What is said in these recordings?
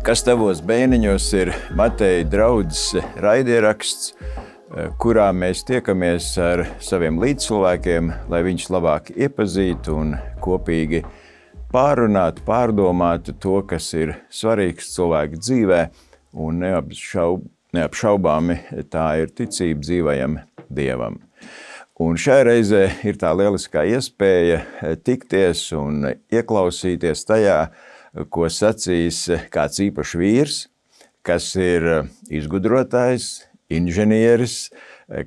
Kas tavos bēniņos ir Mateja draudzes raidieraksts, kurā mēs tiekamies ar saviem līdzcilvēkiem, lai viņus labāk iepazītu un kopīgi pārunātu, pārdomātu to, kas ir svarīgs cilvēka dzīvē, un neapšaubāmi tā ir ticība dzīvajam Dievam. Un šajā reizē ir tā lieliskā iespēja tikties un ieklausīties tajā, ko sacīs kāds īpašs vīrs, kas ir izgudrotājs, inženieris,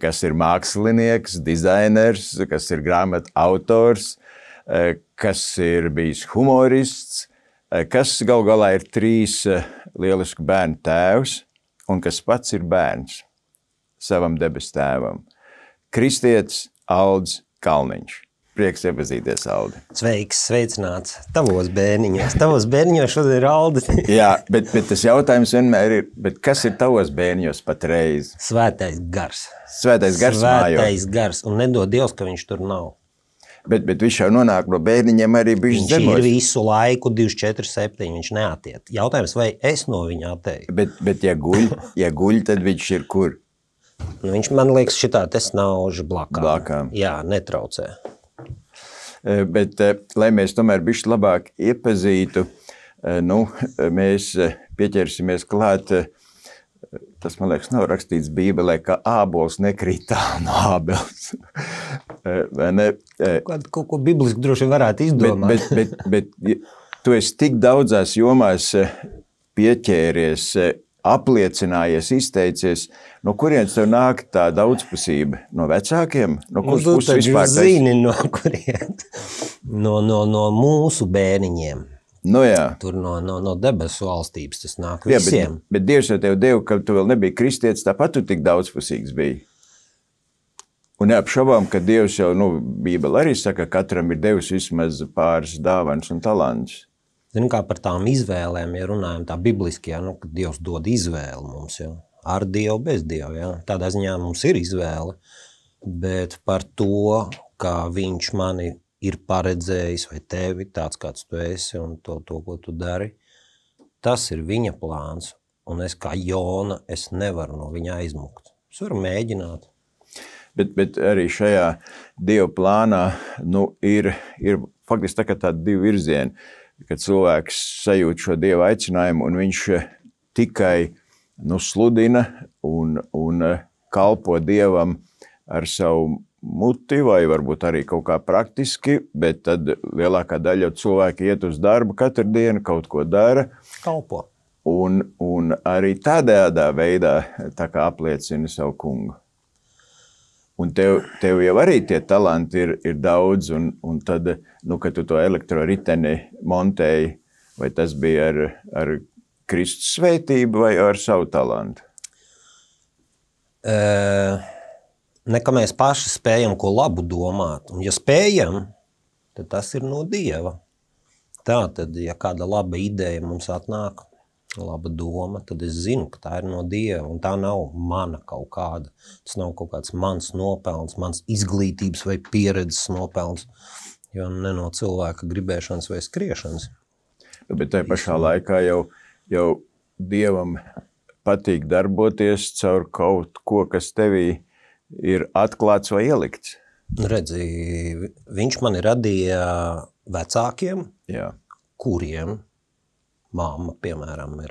kas ir mākslinieks, dizainers, kas ir grāmatu autors, kas ir bijis humorists, kas gal galā ir 3 lielisku bērnu tēvs un kas pats ir bērns savam debes tēvam. Kristietis Aldis Kalniņš. Prieks iepazīties, Aldi. Sveiks, sveicināts. Tavos bērniņos šodien ir Aldi. Jā, bet tas jautājums vienmēr ir, bet kas ir tavos bērniņos patreiz? Svētais gars. Svētais gars mājo. Svētais gars, un nedod Dievs, ka viņš tur nav. Bet viņš jau nonāk no bērniņiem arī bišķi zemos. Viņš ir visu laiku 24/7, viņš neatiet. Jautājums, vai es no viņa atēju? Bet ja guļ, tad viņš ir kur? Nu, viņš, man liekas, šitā te snauž blakām. Blakām. Jā, netraucē. Bet, lai mēs tomēr bišķi labāk iepazītu, mēs pieķersimies klāt, tas, man liekas, nav rakstīts Bībelē, ka ābols nekrīt tālu no ābels. Kaut ko bibliski droši varētu izdomāt. Bet tu esi tik daudzās jomās pieķēries, apliecinājies, izteicies, no kurienes tev nāk tā daudzpusība? No vecākiem? No kuras puses vispār zini, no kurienes? No mūsu bērniņiem. Nu jā. Tur no debesu valstības tas nāk visiem. Jā, bet Dievs jau tev deva, ka tu vēl nebija kristietis, tāpat tu tik daudzpusīgs biji. Un neapšaubām, ka Dievs jau, Bībele arī saka, katram ir devis vismaz pāris dāvanas un talants. Zinu, kā par tām izvēlēm, ja runājam tā bibliski, ka Dievs dod izvēli mums, ar Dievu, bez Dievu, tādā ziņā mums ir izvēle, bet par to, kā viņš mani ir paredzējis, vai tevi tāds, kāds tu esi, un to, ko tu dari, tas ir viņa plāns, un es kā Jona, es nevaru no viņa aizmukt. Es varu mēģināt. Bet arī šajā Dieva plānā, ir faktiski tā kā tādi 2 virzieni, kad cilvēks sajūt šo Dieva aicinājumu, un viņš tikai sludina un kalpo Dievam ar savu muti, vai varbūt arī kaut kā praktiski, bet tad lielākā daļa cilvēki iet uz darbu katru dienu, kaut ko dara. Kalpo. Un arī tādā veidā tā kā apliecina savu kungu. Un tev jau arī tie talanti ir daudz, un tad, kad tu to elektroriteni montēji, vai tas bija ar Kristus svētību vai ar savu talantu? Ka mēs paši spējam ko labu domāt, un ja spējam, tad tas ir no Dieva. Tātad, ja kāda laba ideja mums atnāk, laba doma, tad es zinu, ka tā ir no Dieva, un tā nav mana kaut kāda. Tas nav kaut kāds mans nopelns, mans izglītības vai pieredzes nopelns, jo ne no cilvēka gribēšanas vai skriešanas. Bet tajā pašā laikā jau Dievam patīk darboties caur kaut ko, kas tevī ir atklāts vai ielikts. Redzi, viņš mani radīja vecākiem, kuriem mamma, piemēram, ir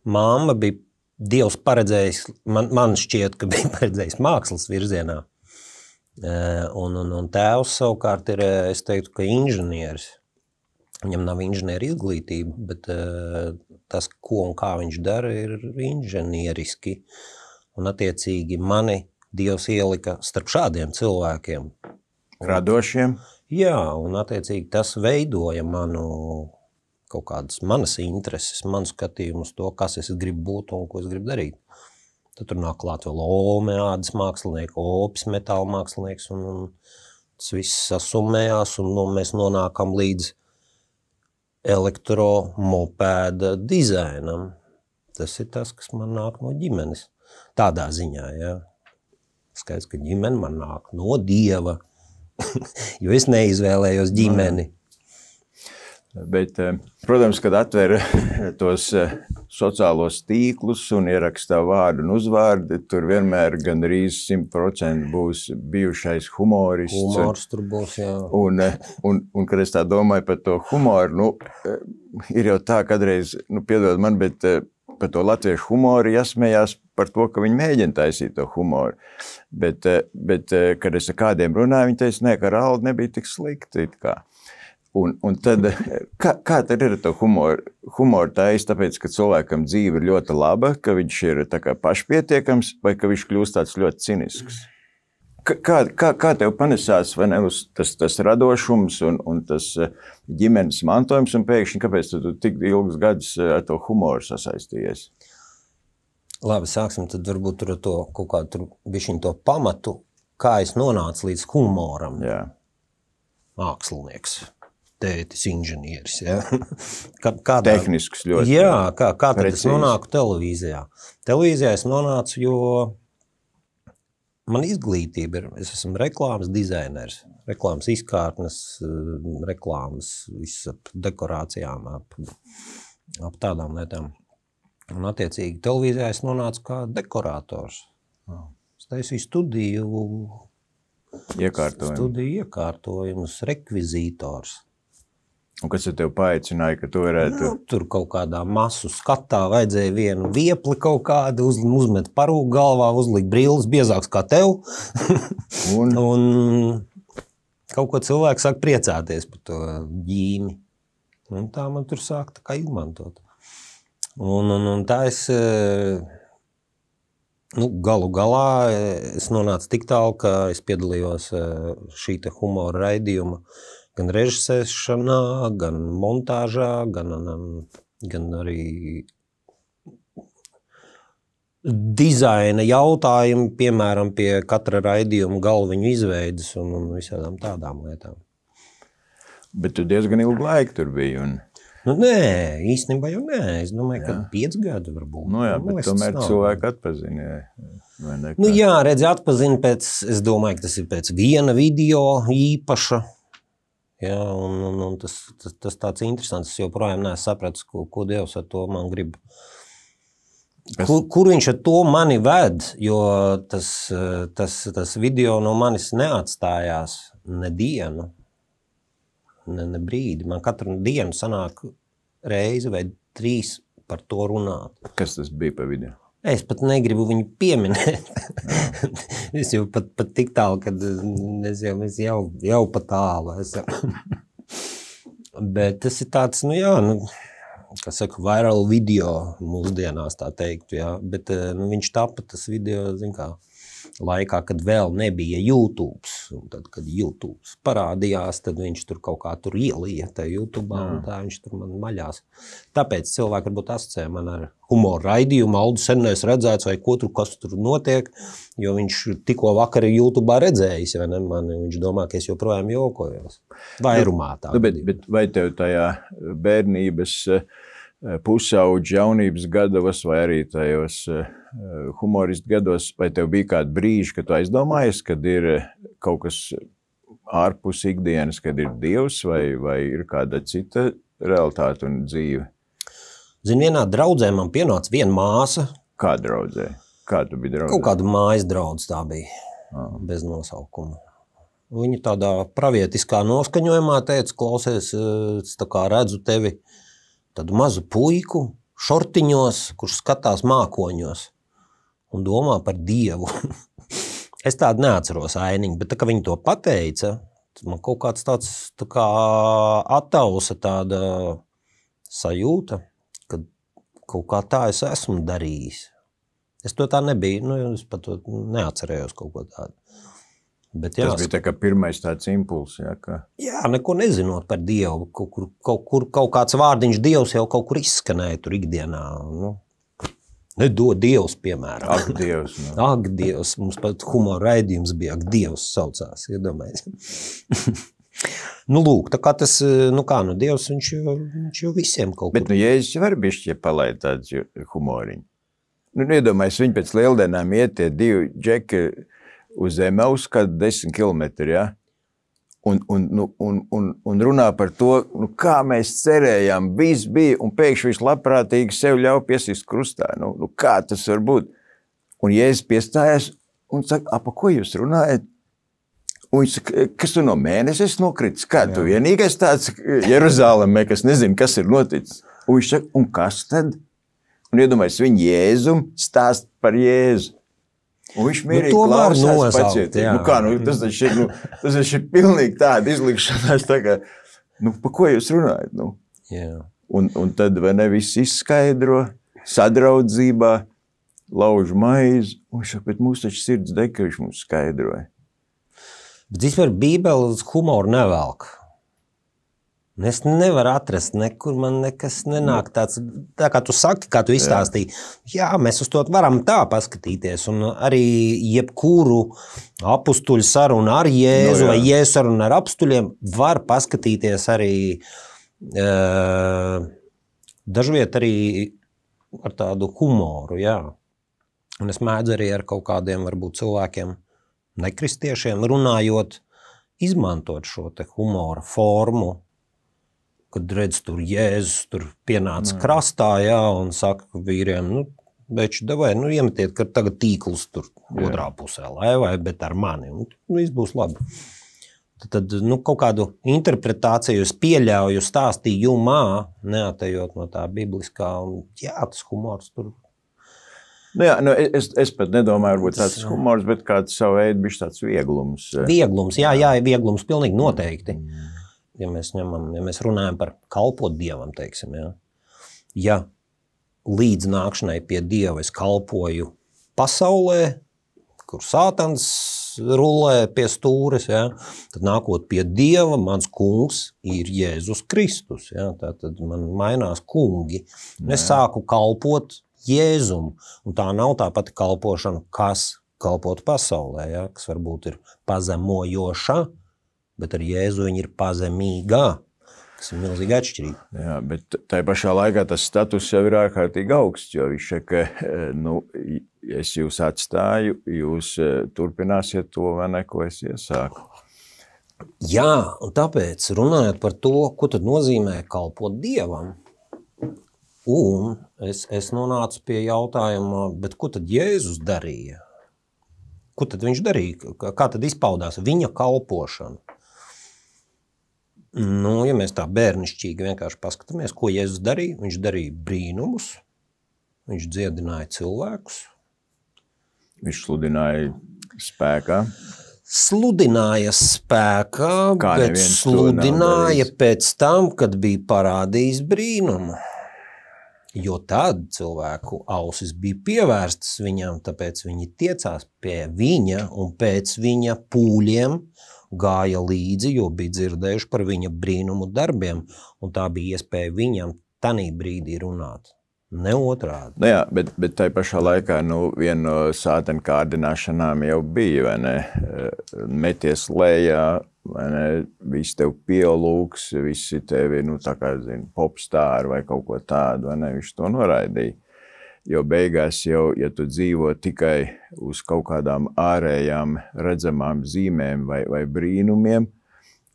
mamma bija Dievs paredzējis, man šķiet, ka bija paredzējis mākslas virzienā. Un tēvs savukārt ir, es teiktu, ka inženieris. Viņam nav inženieru izglītība, bet tas, ko un kā viņš dara, ir inženieriski. Un attiecīgi mani Dievs ielika starp šādiem cilvēkiem. Radošiem? Jā, un attiecīgi tas veidoja kaut kādas manas intereses, manu skatījumu uz to, kas es gribu būt un ko es gribu darīt. Tad tur nāk klāt vēl omeādas mākslinieki, opis metāla mākslinieks, un tas viss sasummējās, un mēs nonākam līdz elektromopēda dizainam. Tas ir tas, kas man nāk no ģimenes. Tādā ziņā, jā. Skaidrs, ka ģimene man nāk no Dieva, jo es neizvēlējos ģimeni. Bet, protams, kad atver tos sociālos tīklus un ierakstā vārdu un uzvārdu, tur vienmēr gandrīz 100% būs bijušais humorists. Humors tur būs, jā. Un kad es tā domāju par to humoru, ir jau tā, kadreiz, piedod man, bet par to latviešu humoru jāsmējās par to, ka viņi mēģina taisīt to humoru. Bet kad es ar kādiem runāju, viņi teica, nē, ka Raldi nebija tik slikti. Un tad, kā tad ir to humoru taisa, tāpēc, ka cilvēkam dzīve ir ļoti laba, ka viņš ir tā kā pašpietiekams, vai ka viņš kļūst tāds ļoti cinisks? Kā tev panesās vai ne, tas radošums un tas ģimenes mantojums, un pēkšņi, kāpēc tu tik ilgus gadus ar to humoru sasaistījies? Labi, sāksim tad varbūt tur to kaut kādu bišķiņu to pamatu, kā es nonācu līdz humoram. Jā. Mākslinieks, tētis, inženieris, ja? Tehnisks ļoti. Jā, kā tad es nonāku televīzijā? Televīzijā es nonācu, jo man izglītība ir, es esmu reklāmas dizainers, reklāmas izkārtnes, reklāmas ap dekorācijām, ap tādām lietām. Un attiecīgi televīzijā es nonācu kā dekorātors. Es taisīju studiju iekārtojumus, rekvizītors. Un kas tev paaicināja, ka tu varētu? Tur kaut kādā masu skatā vajadzēja vienu viepli kaut kādu, uzmet parūku galvā, uzlikt brilles biezāks kā tev. Un kaut ko cilvēks sāk priecāties par to ģīmi. Un tā man tur sāk tā kā izmantot. Un tā es, galu galā es nonācu tik tālu, ka es piedalījos šī te humora raidījuma gan režisēšanā, gan montāžā, gan arī dizaina jautājumi, piemēram, pie katra raidījuma galviņu izveidas un visādām tādām lietām. Bet tu diezgan ilgu laiku tur biji. Nē, īstenībā jau nē. Es domāju, ka 5 gadu varbūt. Jā, bet tomēr cilvēku atpazina. Jā, redzi, atpazina pēc, es domāju, ka tas ir pēc viena video īpaša. Jā, un tas tāds interesants. Es joprojām neesmu sapratis, ko Dievs ar to man grib. Kur viņš ar to mani ved, jo tas video no manis neatstājās nedienu. Ne brīdi. Man katru dienu sanāk reizi vai 3 par to runāt. Kas tas bija pa video? Es pat negribu viņu pieminēt. Es jau pat tik tālu, kad es jau pat tālu esmu. Bet tas ir tāds, kā saka, viral video mūsdienās tā teikt, jā. Bet viņš tapa tas video, zin kā, laikā, kad vēl nebija YouTube. Un tad, kad YouTube parādījās, tad viņš tur kaut kā tur ielīja tajā YouTube, un tā viņš tur man maļās. Tāpēc cilvēki varbūt asociē man ar humoru raidījumu, Aldu sen neesmu redzēts, vai kas tur notiek, jo viņš tikko vakar YouTube redzējis, vai ne? Viņš domā, ka es joprojām jokojos. Vairumā tā. Bet vai tev tajā bērnības pusauģi jaunības gados vai arī tajos humoristu gados, vai tev bija kādi brīži, kad tu aizdomājies, kad ir kaut kas ārpus ikdienas, kad ir Dievs vai ir kāda cita realitāte un dzīve? Zini, vienā draudzē man pienāca viena māsa. Kā draudzē? Kā tu biji draudzē? Kaut kāda mājas draudz tā bija, bez nosaukuma. Viņa tādā pravietiskā noskaņojumā teica, klausies, es tā kā redzu tevi tādu mazu puiku šortiņos, kurš skatās mākoņos un domā par Dievu. Es tādu neatceros ainiņu, bet tā, ka viņi to pateica, man kaut kāds tāds tā kā attausa tāda sajūta, ka kaut kā tā es esmu darījis. Es to tā nebiju, es pat to neatcerējos kaut ko tādu. Bet tas bija tā kā pirmais tāds impulss, jā, ka... Jā, neko nezinot par Dievu. Kaut kāds vārdiņš Dievs jau kaut kur izskanēja tur ikdienā. Nedod Dievs, piemēram. Ak, Dievs. Ak, Dievs. Mums pat humora raidījums bija, ak, Dievs saucās, iedomājies. Lūk, tā kā tas, Dievs, viņš jau visiem kaut kur. Bet, Jēzus var bišķi palaid tāds humoriņu. Iedomājies, viņi pēc lieldienām iet tie 2 džeki uz Emaus, kad 10 kilometri, ja? un runā par to, kā mēs cerējām, viss bija, un pēkšņi viņš labprātīgi sev ļauj piesist krustā. Kā tas var būt? Un Jēzus piestājās un saka, pa ko jūs runājat? Un viņš saka, kas tu no mēnesis nokritis? Kā tu vienīgais tāds Jeruzalemē, kas nezina, kas ir noticis? Un viņš saka, un kas tad? Un iedomājies, viņa Jēzum stāst par Jēzu. Un viņš mierīgi klausās pacietīgi. Tas taču ir pilnīgi tāda izlikšanās, tā kā, pa ko jūs runājat? Un tad vai ne viss izskaidro, sadraudzībā, lauž maizi, un viņš saka, bet mūs taču sirds deg, ka viņš mums skaidroja. Bet vispār Bībeles humoru nevelk. Es nevaru atrast, nekur man nekas nenāk tāds, tā kā tu saki, kā tu izstāstīji. Jā, mēs uz to varam tā paskatīties, un arī jebkuru apustuļu sarunu ar Jēzu vai Jēzu sarunu ar apustuļiem var paskatīties arī dažviet arī ar tādu humoru, jā. Un es mēdzu arī ar kaut kādiem varbūt cilvēkiem, nekristiešiem, runājot, izmantot šo te humora formu, kad redz tur Jēzus, tur pienāca krastā, jā, un saka vīriem, beči, davai, iemetiet, ka tagad tīkls tur otrā pusē, vai, bet ar mani, un viss būs labi. Tad kaut kādu interpretāciju es pieļauju stāstījumā, neatejot no tā bibliskā, un jā, tas humors tur. Es pat nedomāju, varbūt tāds humors, bet kāds savu veidu bišķi tāds vieglums. Vieglums, jā, vieglums pilnīgi noteikti. Ja mēs runājam par kalpot Dievam, teiksim, ja līdz nākšanai pie Dieva es kalpoju pasaulē, kur sātans rulē pie stūres, tad nākot pie Dieva, mans kungs ir Jēzus Kristus. Tad man mainās kungi. Es sāku kalpot Jēzum, un tā nav tā pati kalpošana, kas kalpot pasaulē, kas varbūt ir pazemojoša, bet ar Jēzu viņa ir pazemīgā, kas ir milzīgi atšķirība. Jā, bet tai pašā laikā tas status jau ir ārkārtīgi augsts, jo viņš saka, es jūs atstāju, jūs turpināsiet to vai ne, ko es iesāku. Jā, un tāpēc runājot par to, ko tad nozīmē kalpot Dievam, un es nonācu pie jautājuma, bet ko tad Jēzus darīja? Ko tad viņš darīja? Kā tad izpaudās viņa kalpošana? Ja mēs tā bērnišķīgi vienkārši paskatāmies, ko Jēzus darīja, viņš darīja brīnumus, viņš dziedināja cilvēkus. Viņš sludināja spēkā. Sludināja spēkā, bet sludināja pēc tam, kad bija parādījis brīnumu. Jo tad cilvēku ausis bija pievērstas viņam, tāpēc viņi tiecās pie viņa un pēc viņa pūļiem gāja līdzi, jo bija dzirdējuši par viņa brīnumu darbiem, un tā bija iespēja viņam tanī brīdī runāt. Ne otrādi. Jā, bet tai pašā laikā viena no sātena kārdināšanām jau bija, vai ne? Meties lejā, vai ne? Visi tev pielūks, visi tevi, tā kā, popstāri vai kaut ko tādu, vai ne? Viņš to noraidīja. Jo beigās jau, ja tu dzīvo tikai uz kaut kādām ārējām redzamām zīmēm vai brīnumiem,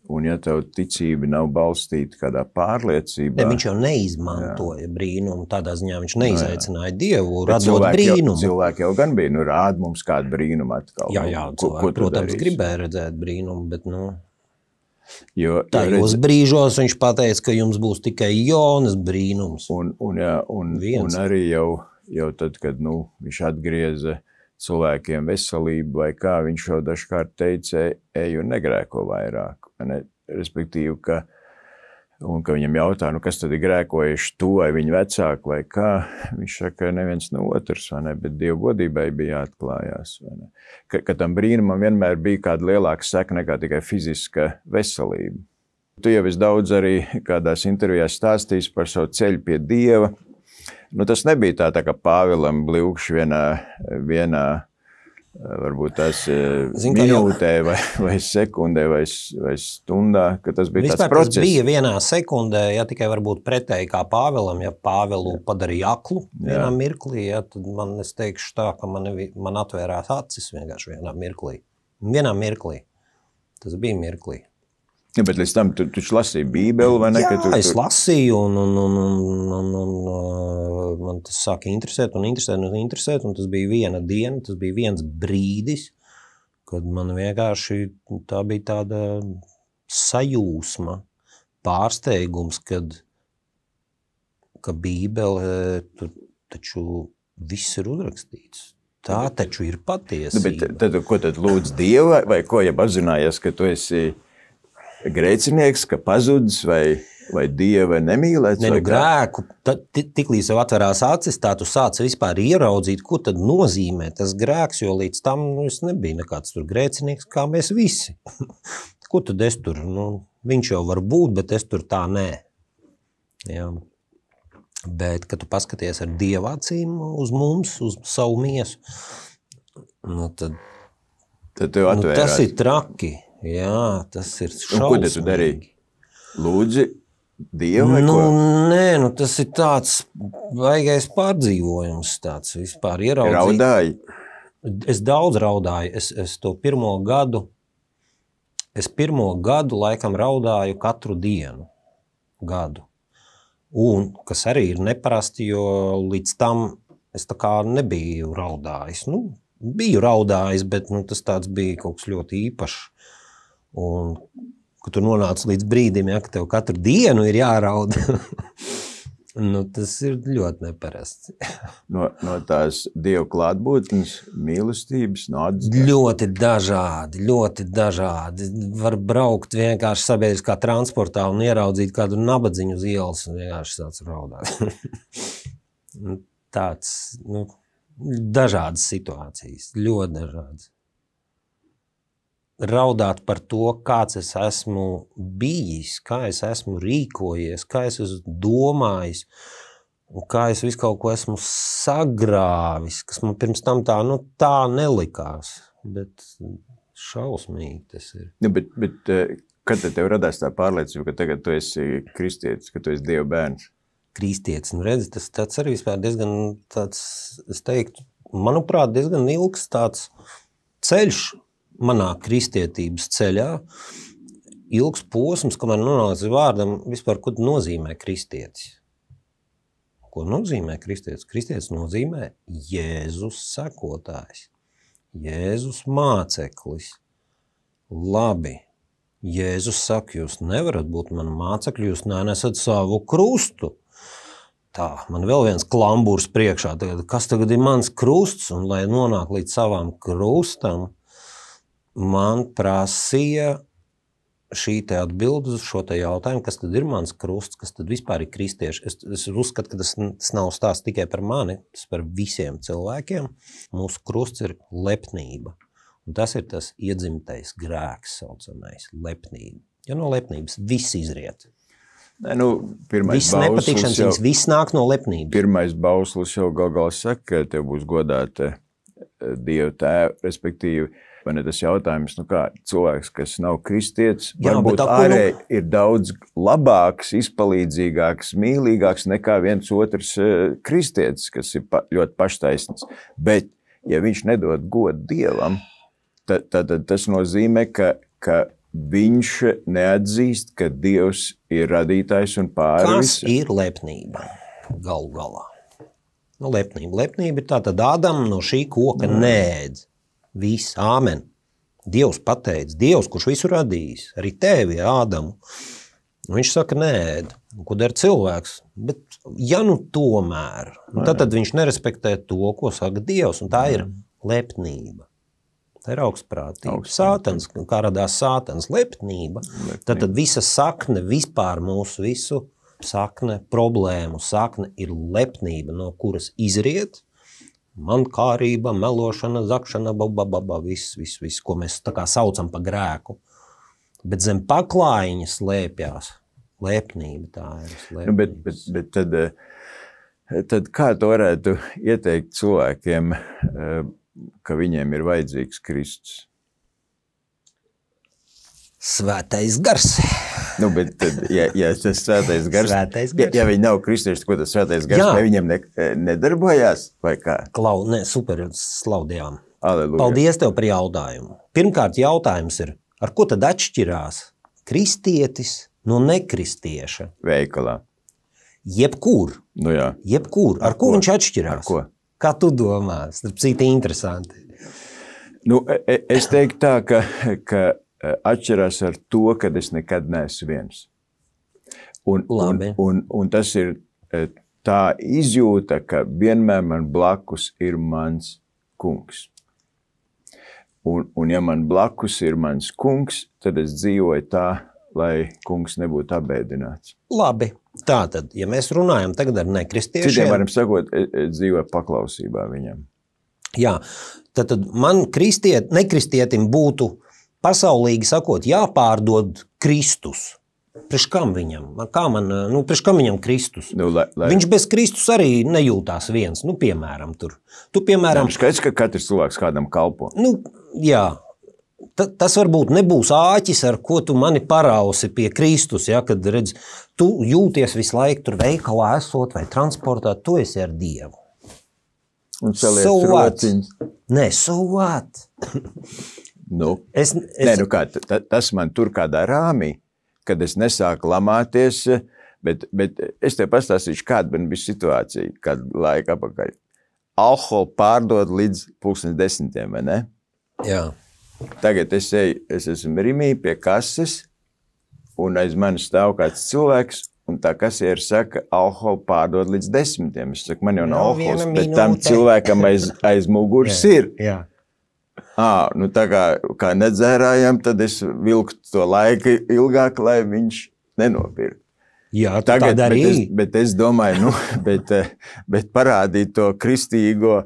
un ja tev ticība nav balstīta kādā pārliecībā... Viņš jau neizmantoja brīnumu, tādā ziņā viņš neizaicināja Dievu, radot brīnumu. Cilvēki jau gan bija, rāda mums kādu brīnumu atkal. Jā, cilvēki, protams, gribēja redzēt brīnumu, bet, tajos brīžos viņš pateica, ka jums būs tikai Jonas brīnums. Un arī jau tad, kad viņš atgrieza cilvēkiem veselību vai kā, viņš jau dažkārt teica, ej un negrēko vairāk. Respektīvi, ka viņam jautā, kas tad ir grēkojuši tu vai viņa vecāki vai kā, viņš saka, neviens no otrs, bet Dieva godībai bija jāatklājās. Ka tam brīnumam vienmēr bija kāda lielāka seka nekā tikai fiziska veselība. Tu jau esi daudz arī kādās intervijās stāstījis par savu ceļu pie Dieva. Tas nebija tā kā Pāvilam Bļūkš vienā varbūt tās minūtē vai sekundē vai stundā, ka tas bija tāds process. Tas bija vienā sekundē, tikai varbūt pretēji kā Pāvilam, ja Pāvilu padarīja aklu vienā mirklī, tad es teikšu tā, ka man atvērās acis vienkārši vienā mirklī. Tas bija mirklī. Ja, bet līdz tam tu lasīji Bībeli, vai ne? Jā, es lasīju, un man tas sāka interesēt, un tas bija viena diena, tas bija viens brīdis, kad man vienkārši tā bija tāda sajūsma, pārsteigums, ka Bībele tur taču viss ir uzrakstīts. Tā taču ir patiesība. Bet tad, ko tad lūdz Dievu, vai ko, ja apzinājies, ka tu esi grēcinieks, ka pazudis, vai Dieva nemīlēts? Ne, grēku, tiklīdz jau atverās acis, tā tu sāc vispār ieraudzīt, ko tad nozīmē tas grēks, jo līdz tam es nebiju nekāds tur grēcinieks, kā mēs visi. Ko tad es tur, viņš jau var būt, bet es tur tā nē. Jā. Bet, kad tu paskaties ar Dieva acīm uz mums, uz savu miesu, tad tev atvērās. Tas ir traki. Jā, tas ir šausmīgi. Un ko te tu darīji? Lūdzi Dievu vai ko? Nē, tas ir tāds vaigais pārdzīvojums, tāds vispār ieraudzīt. Raudāji? Es daudz raudāju. Es to pirmo gadu laikam raudāju katru dienu. Gadu. Un, kas arī ir neparasti, jo līdz tam es tā kā nebiju raudājis. Biju raudājis, bet tas tāds bija kaut kas ļoti īpašs. Un, kad tu nonāc līdz brīdim, ka tev katru dienu ir jārauda, tas ir ļoti neparasts. No tās Dieva klātbūtnes, mīlestības, no atzīmes? Ļoti dažādi. Var braukt vienkārši sabiedriskā transportā un ieraudzīt kādu nabadziņu uz ielas un vienkārši sāc raudāt. Tāds, dažādas situācijas, ļoti dažādas. Raudāt par to, kāds es esmu bijis, kā es esmu rīkojies, kā es esmu domājis, un kā es visu kaut ko esmu sagrāvis, kas man pirms tam tā nelikās, bet šausmīgi tas ir. Bet kad tev radās tā pārliecība, ka tagad tu esi kristietis, ka tu esi Dieva bērns? Kristietis, redzi, tas arī vispār diezgan tāds, es teiktu, manuprāt, diezgan ilgs tāds ceļš, manā kristietības ceļā, ilgs posms, kamēr nonāca vārdam vispār, ko nozīmē kristietis. Ko nozīmē kristietis? Kristietis nozīmē Jēzus sekotājs, Jēzus māceklis. Labi, Jēzus saka, jūs nevarat būt mani mācekļi, jūs nenesat savu krustu. Tā, man vēl viens klamburs priekšā, kas tagad ir mans krusts, un lai nonāk līdz savam krustam, man prasīja šī te atbildi uz šo te jautājumu, kas tad ir mans krusts, kas tad vispār ir kristieši. Es uzskatu, ka tas nav stāsts tikai par mani, tas par visiem cilvēkiem. Mūsu krusts ir lepnība. Un tas ir tas iedzimtais grēks, saucamais, lepnība. Jo no lepnības viss izriet. Viss nepatikšanas viņas, viss nāk no lepnības. Pirmais bauslis jau galā saka, ka tev būs godāta Dieva tēva, respektīvi, vai ne tas jautājums, kā cilvēks, kas nav kristietis, varbūt ārēji ir daudz labāks, izpalīdzīgāks, mīlīgāks nekā viens otrs kristietis, kas ir ļoti paštaisnīgs. Bet, ja viņš nedod godu Dievam, tad tas nozīmē, ka viņš neatzīst, ka Dievs ir radītājs un pāri visu. Kas ir lepnība galu galā? Lepnība ir tātad Ādam no šī koka neēd. Viss, āmen. Dievs pateica, Dievs, kurš visu radījis, arī tevi, Ādamu. Viņš saka, neēd. Ko dara cilvēks? Bet ja tomēr, tad viņš nerespektē to, ko saka Dievs, un tā ir lepnība. Tā ir augstprātība. Sātans, kā radās Sātans, lepnība. Tad visa sakne, vispār mūsu visu sakne, problēmu sakne ir lepnība, no kuras izriet mankārība, melošana, zakšana, viss, ko mēs tā kā saucam pa grēku. Bet zem paklājiņa slēpjās lepnība, tā ir. Bet tad kā tu varētu ieteikt cilvēkiem, ka viņiem ir vajadzīgs Kristus? Svētais gars. Bet tad, ja tas svētais gars, ja viņi nav kristieši, ko tas svētais gars, vai viņiem nedarbojās, vai kā? Super, slaudījām. Aleluja. Paldies tev par jautājumu. Pirmkārt, jautājums ir, ar ko tad atšķirās kristietis no nekristieša? Veikalā. Jebkur. Nu jā. Jebkur. Ar ko viņš atšķirās? Ar ko? Kā tu domā? Starp citu interesanti. Nu, es teiktu tā, ka atšķirās ar to, kad es nekad neesmu viens. Un tas ir tā izjūta, ka vienmēr man blakus ir mans kungs. Un ja man blakus ir mans kungs, tad es dzīvoju tā, lai kungs nebūtu apbēdināts. Labi, tātad, ja mēs runājam tagad ar nekristiešiem... Citiem varam sakot, es dzīvoju paklausībā viņam. Jā, tad man nekristietim būtu pasaulīgi sakot jāpārdod Kristus. Priekš kam viņam? Priekš kam viņam Kristus? Viņš bez Kristus arī nejūtās viens, piemēram, tur. Tu, piemēram... Skaidrs, ka katrs cilvēks kādam kalpo. Jā. Tas varbūt nebūs āķis, ar ko tu mani parausi pie Kristus, ja, kad redz, tu jūties visu laiku tur veikalā esot vai transportā, tu esi ar Dievu. Un celies rociņas. Nē, so what? Tas man tur kādā rāmī, kad es nesāku lamāties, bet es tev pastāstīšu, kāda man bija situācija, kādu laiku apakaļ. Alkoholu pārdod līdz 10:00, vai ne? Jā. Tagad es esmu Rimī pie kases, un aiz mani stāv kāds cilvēks, un tā kasiere saka, alkoholu pārdod līdz 10:00. Es saku, man jau nav alkohols, bet tam cilvēkam aiz muguras ir. Jā. Tā kā nedzērājam, tad es vilku to laiku ilgāk, lai viņš nenopirkt. Jā, tagad arī. Bet es domāju, bet parādīt to kristīgo,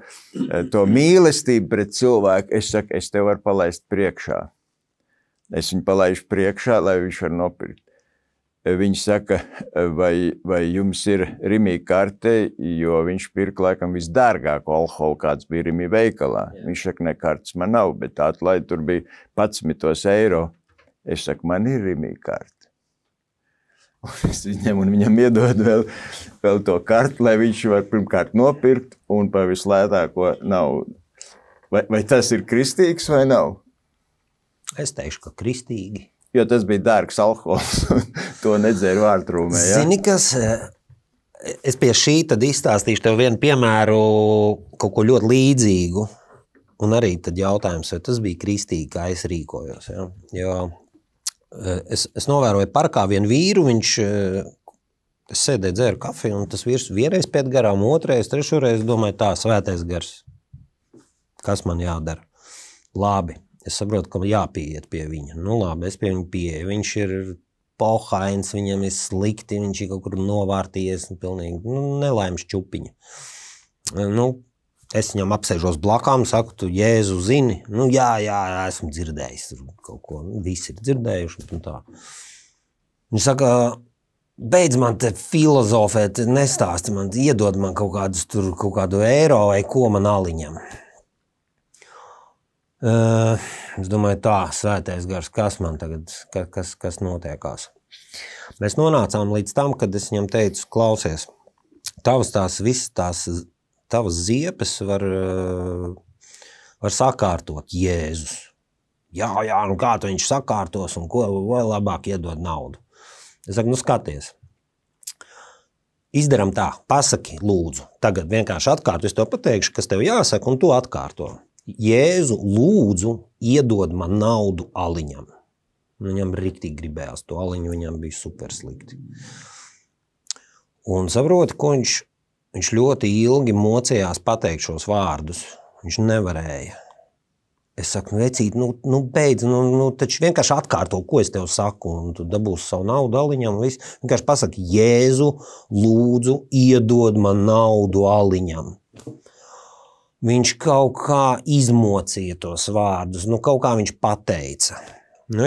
to mīlestību pret cilvēku, es saku, es tev varu palaist priekšā. Es viņu palaišu priekšā, lai viņš var nopirkt. Viņš saka, vai jums ir Rimī karte, jo viņš pirka laikam visdārgāko alkoholu, kāds bija Rimī veikalā. Jā. Viņš saka, ne kartes man nav, bet atlaid tur bija 11 eiro. Es saku, man ir Rimī karte. Un es viņam iedodu vēl to kartu, lai viņš var pirmkārt nopirkt un par vislētāko naudu. Vai tas ir kristīgs vai nav? Es teikšu, ka kristīgi. Jo tas bija dārgs alkohols, un to nedzēru vārtrūmē, ja? Zini, kas, es pie šī tad izstāstīšu tev vienu piemēru, kaut ko ļoti līdzīgu, un arī tad jautājums, vai tas bija kristīgi, kā es rīkojos, ja? Jo es novēroju parkā vienu vīru, es sēdēju, dzēru kafiju, un tas vīrs vienreiz pēc garām, otrais, trešoreiz, domāju, tā, svētais gars. Kas man jādara? Labi, es saprotu, ka jāpieiet pie viņa. Labi, es pie viņa pieeju. Viņš ir pohains, viņam ir slikti, viņš ir kaut kur novārtījies, pilnīgi, nelaimes čupiņa. Es viņam apsēžos blakām, saku, tu Jēzu zini? Jā, esmu dzirdējis kaut ko. Visi ir dzirdējuši un tā. Viņš saka, beidz man te filozofēt, nestāsti man, iedod man kaut kādu eiro vai ko man aliņam. Es domāju, tā, svētais gars, kas man tagad, kas notiekās? Mēs nonācām līdz tam, kad es viņam teicu, klausies, tavas ziepes var sakārtot Jēzus. Jā, kā tu viņš sakārtos un ko vai labāk iedod naudu. Es saku, skaties. Izdaram tā, pasaki, lūdzu. Tagad vienkārši atkārto, es tev pateikšu, kas tev jāsaka, un tu atkārto. Jēzu, lūdzu, iedod man naudu aliņam. Viņam riktīgi gribējās to aliņu, viņam bija super slikti. Un saproti, ko viņš ļoti ilgi mocījās pateikt šos vārdus. Viņš nevarēja. Es saku, vecīt, beidz, taču vienkārši atkārto, ko es tev saku, un tu dabūsi savu naudu aliņam, un viss. Vienkārši pasaki, Jēzu, lūdzu, iedod man naudu aliņam. Viņš kaut kā izmocīja tos vārdus, kaut kā viņš pateica.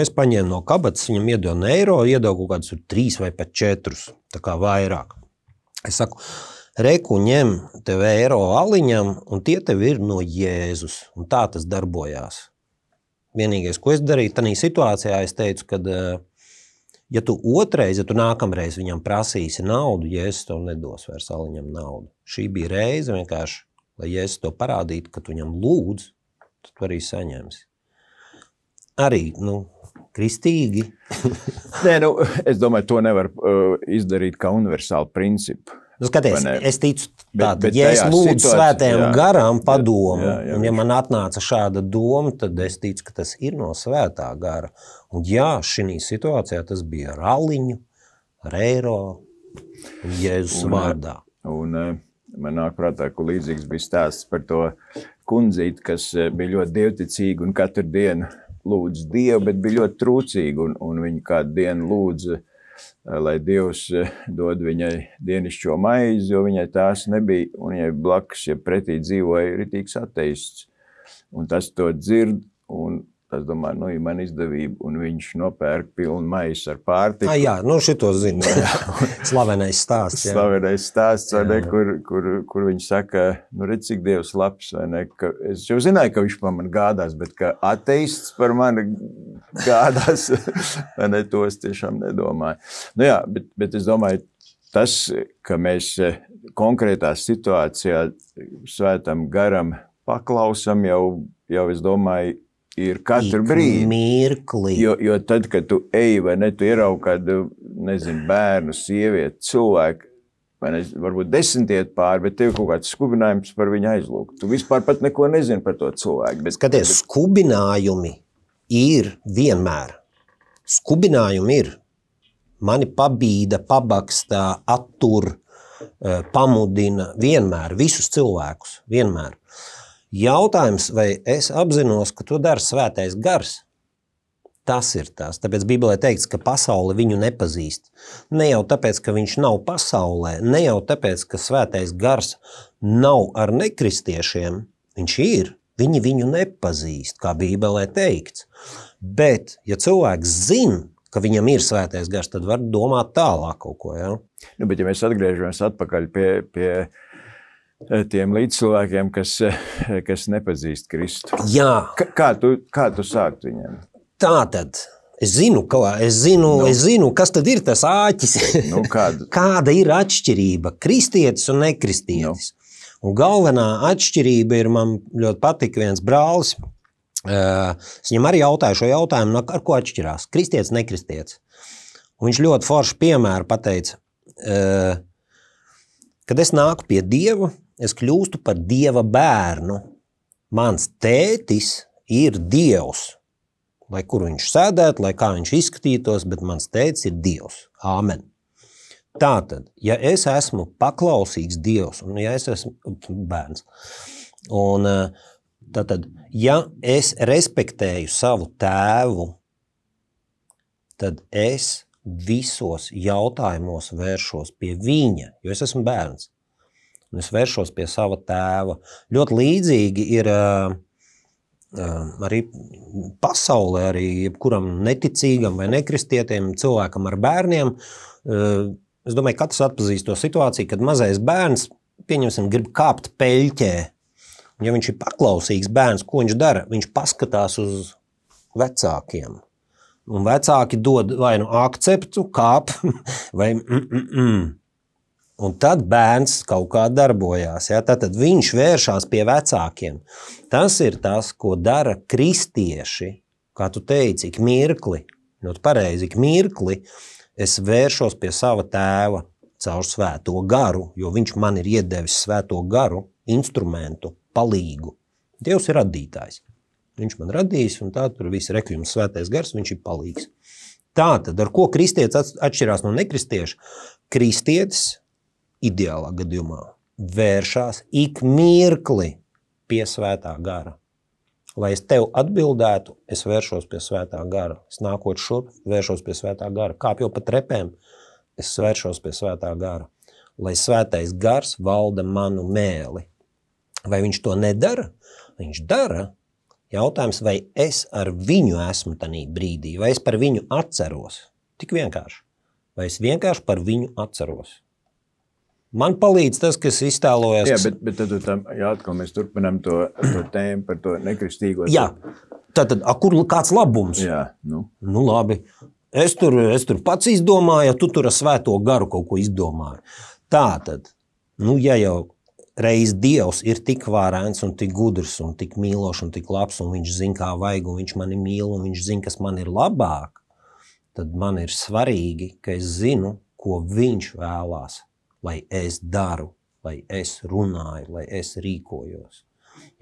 Es paņēmu no kabatas, viņam iedevu eiro, iedevu kaut kādus 3 vai pat 4, tā kā vairāk. Es saku, reku ņem tev eiro aliņam, un tie tev ir no Jēzus. Un tā tas darbojās. Vienīgais, ko es darīju, tanī situācijā, es teicu, kad, ja tu nākamreiz viņam prasīsi naudu, Jēzus tev nedos vairs aliņam naudu. Šī bija reize vienkārši, lai Jēzus tev parādītu, ka tu viņam lūdz, tad tu arī saņemsi. Arī, kristīgi. Nē, nu, es domāju, to nevar izdarīt kā universālu principu. Nu, skaties, es ticu tātad, bet ja es lūdzu svētajam garām jā, padomu, jā, un ja man atnāca šāda doma, tad es ticu, ka tas ir no svētā gara. Un jā, šī situācijā tas bija ar aliņu, ar eiro, un Jēzus vārdā. Un man nāk prātā, ka līdzīgs bija stāsts par to kundzīti, kas bija ļoti dievticīga un katru dienu lūdz Dievu, bet bija ļoti trūcīga, un viņa kādu dienu lūdza, lai Dievs dod viņai dienišķo maizi, jo viņai tās nebija, un viņai blakus, ja pretī dzīvoja ritīgs ateists. Un tas to dzird, un tas domā, nu, ir man izdevība, un viņš nopērk pilnu maisu ar pārtiku. Jā, nu šito zinu. Slavenais stāsts. Jā. Slavenais stāsts, vai ne, kur viņš saka, nu, redz, cik Dievs labs, vai ne, ka es jau zināju, ka viņš par mani gādās, bet ka ateists par mani gādās, vai ne, to es tiešām nedomāju. Nu jā, bet es domāju, tas, ka mēs konkrētā situācijā svētam garam paklausam, jau es domāju, ir katru brīdi. Mirkli. Jo tad, kad tu ej, vai ne, tu ieraugi kādu, nezinu, bērnu, sievieti, cilvēku, vai ne, varbūt 10 iet pāri, bet tev kaut kāds skubinājums par viņu aizlūgt. Tu vispār pat neko nezini par to cilvēku. Skaties, skubinājumi ir vienmēr. Skubinājumi ir. Mani pabīda, pabakstā, attur, pamudina vienmēr, visus cilvēkus, vienmēr. Jautājums, vai es apzinos, ka to dara svētais gars? Tas ir tas. Tāpēc Bībelē teikts, ka pasaule viņu nepazīst. Ne jau tāpēc, ka viņš nav pasaulē, ne jau tāpēc, ka svētais gars nav ar nekristiešiem. Viņš ir. Viņi viņu nepazīst, kā Bībelē teikts. Bet, ja cilvēks zina, ka viņam ir svētais gars, tad var domāt tālāk kaut ko. Ja? Nu, bet ja mēs atgriežamies atpakaļ pie tiem līdzcilvēkiem, kas nepazīst Kristu. Jā. Kā tu sākt viņiem? Tātad, es zinu, kas tad ir tas āķis. Nu, Kāda ir atšķirība? Kristietis un nekristietis. Un galvenā atšķirība ir, man ļoti patika viens brālis. Es viņam arī jautāju šo jautājumu, ar ko atšķirās? Kristietis, nekristietis. Un viņš ļoti forši piemēru pateica, kad es nāku pie Dieva, es kļūstu par Dieva bērnu. Mans tētis ir Dievs. Lai kur viņš sēdētu, lai kā viņš izskatītos, bet mans tētis ir Dievs. Āmen. Tātad, ja es esmu paklausīgs Dievs, un ja es esmu bērns, un tātad, ja es respektēju savu tēvu, tad es visos jautājumos vēršos pie viņa, jo es esmu bērns. Un es vēršos pie sava tēva. Ļoti līdzīgi ir arī pasaulē, arī jebkuram neticīgam vai nekristietim cilvēkam ar bērniem. Es domāju, katrs atpazīst to situāciju, kad mazais bērns, pieņemsim, grib kāpt peļķē. Un ja viņš ir paklausīgs bērns, ko viņš dara? Viņš paskatās uz vecākiem. Un vecāki dod vai nu akceptu, kāp, vai Un tad bērns kaut kā darbojās. Ja? Tad viņš vēršās pie vecākiem. Tas ir tas, ko dara kristieši. Kā tu teici, ik mirkli, ļoti pareizi, ik mirkli es vēršos pie sava tēva caur svēto garu, jo viņš man ir iedevis svēto garu, instrumentu, palīgu. Dievs ir radītājs. Viņš man radījis, un tā tur viss rekvijums svētais gars, viņš ir palīgs. Tātad, ar ko kristietis atšķirās no nekristieša? Kristietis ideālā gadījumā vēršās ik mirkli pie svētā gara. Lai es tev atbildētu, es vēršos pie svētā gara. Es nākot šurp, vēršos pie svētā gara. Kāpjot pa trepēm, es vēršos pie svētā gara. Lai svētais gars valda manu mēli. Vai viņš to nedara? Viņš dara. Jautājums, vai es ar viņu esmu tanī brīdī, vai es par viņu atceros. Tik vienkārši. Vai es vienkārši par viņu atceros. Man palīdz tas, kas iztēlojas. Jā, bet tad tam, atkal mēs turpinām to tēmu par to nekristīgo. Jā, tad kur kāds labums? Jā, Nu labi, es tur pats izdomāju, ja tu tur ar svēto garu kaut ko izdomāji. Tātad, ja jau reiz Dievs ir tik varens un tik gudrs un tik mīlošs un tik labs, un viņš zina, kā vajag, un viņš mani mīl, un viņš zina, kas man ir labāk, tad man ir svarīgi, ka es zinu, ko viņš vēlās, lai es daru, lai es runāju, lai es rīkojos.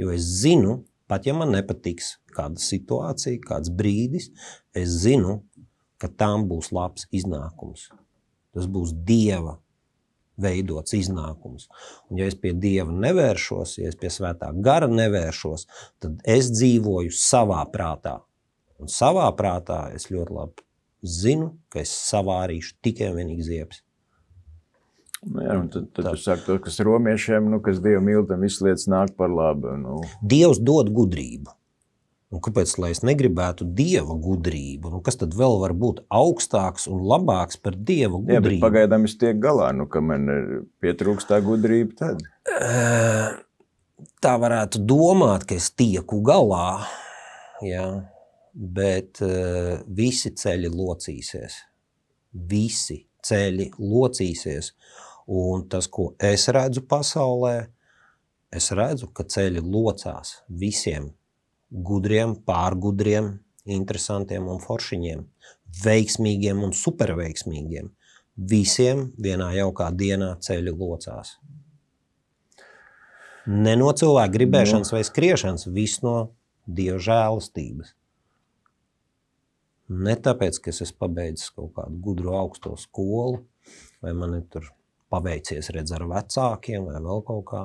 Jo es zinu, pat ja man nepatiks kāda situācija, kāds brīdis, es zinu, ka tam būs labs iznākums. Tas būs Dieva veidots iznākums. Un ja es pie Dieva nevēršos, ja es pie svētā gara nevēršos, tad es dzīvoju savā prātā. Un savā prātā es ļoti labi zinu, ka es savārīšu tikai un vienīgi ziepes. Jā, un tad tu saki to, kas romiešiem, kas Dievu mīl, tam viss lietas nāk par labu. Dievs dod gudrību. Un kāpēc, lai es negribētu Dieva gudrību? Kas tad vēl var būt augstāks un labāks par Dieva gudrību? Jā, bet pagaidām es tiek galā, ka man pietrūkst tā gudrība tad. Tā varētu domāt, ka es tieku galā, jā, bet visi ceļi locīsies. Visi ceļi locīsies. Un tas, ko es redzu pasaulē, es redzu, ka ceļi locās visiem gudriem, pārgudriem, interesantiem un foršiņiem, veiksmīgiem un superveiksmīgiem. Visiem vienā jaukā dienā ceļi locās. Ne no cilvēka gribēšanas vai skriešanas, viss no Dieva žēlastības. Ne tāpēc, ka es esmu pabeidzis kaut kādu gudru augsto skolu, vai man ir tur paveicies redz ar vecākiem vai vēl kaut kā.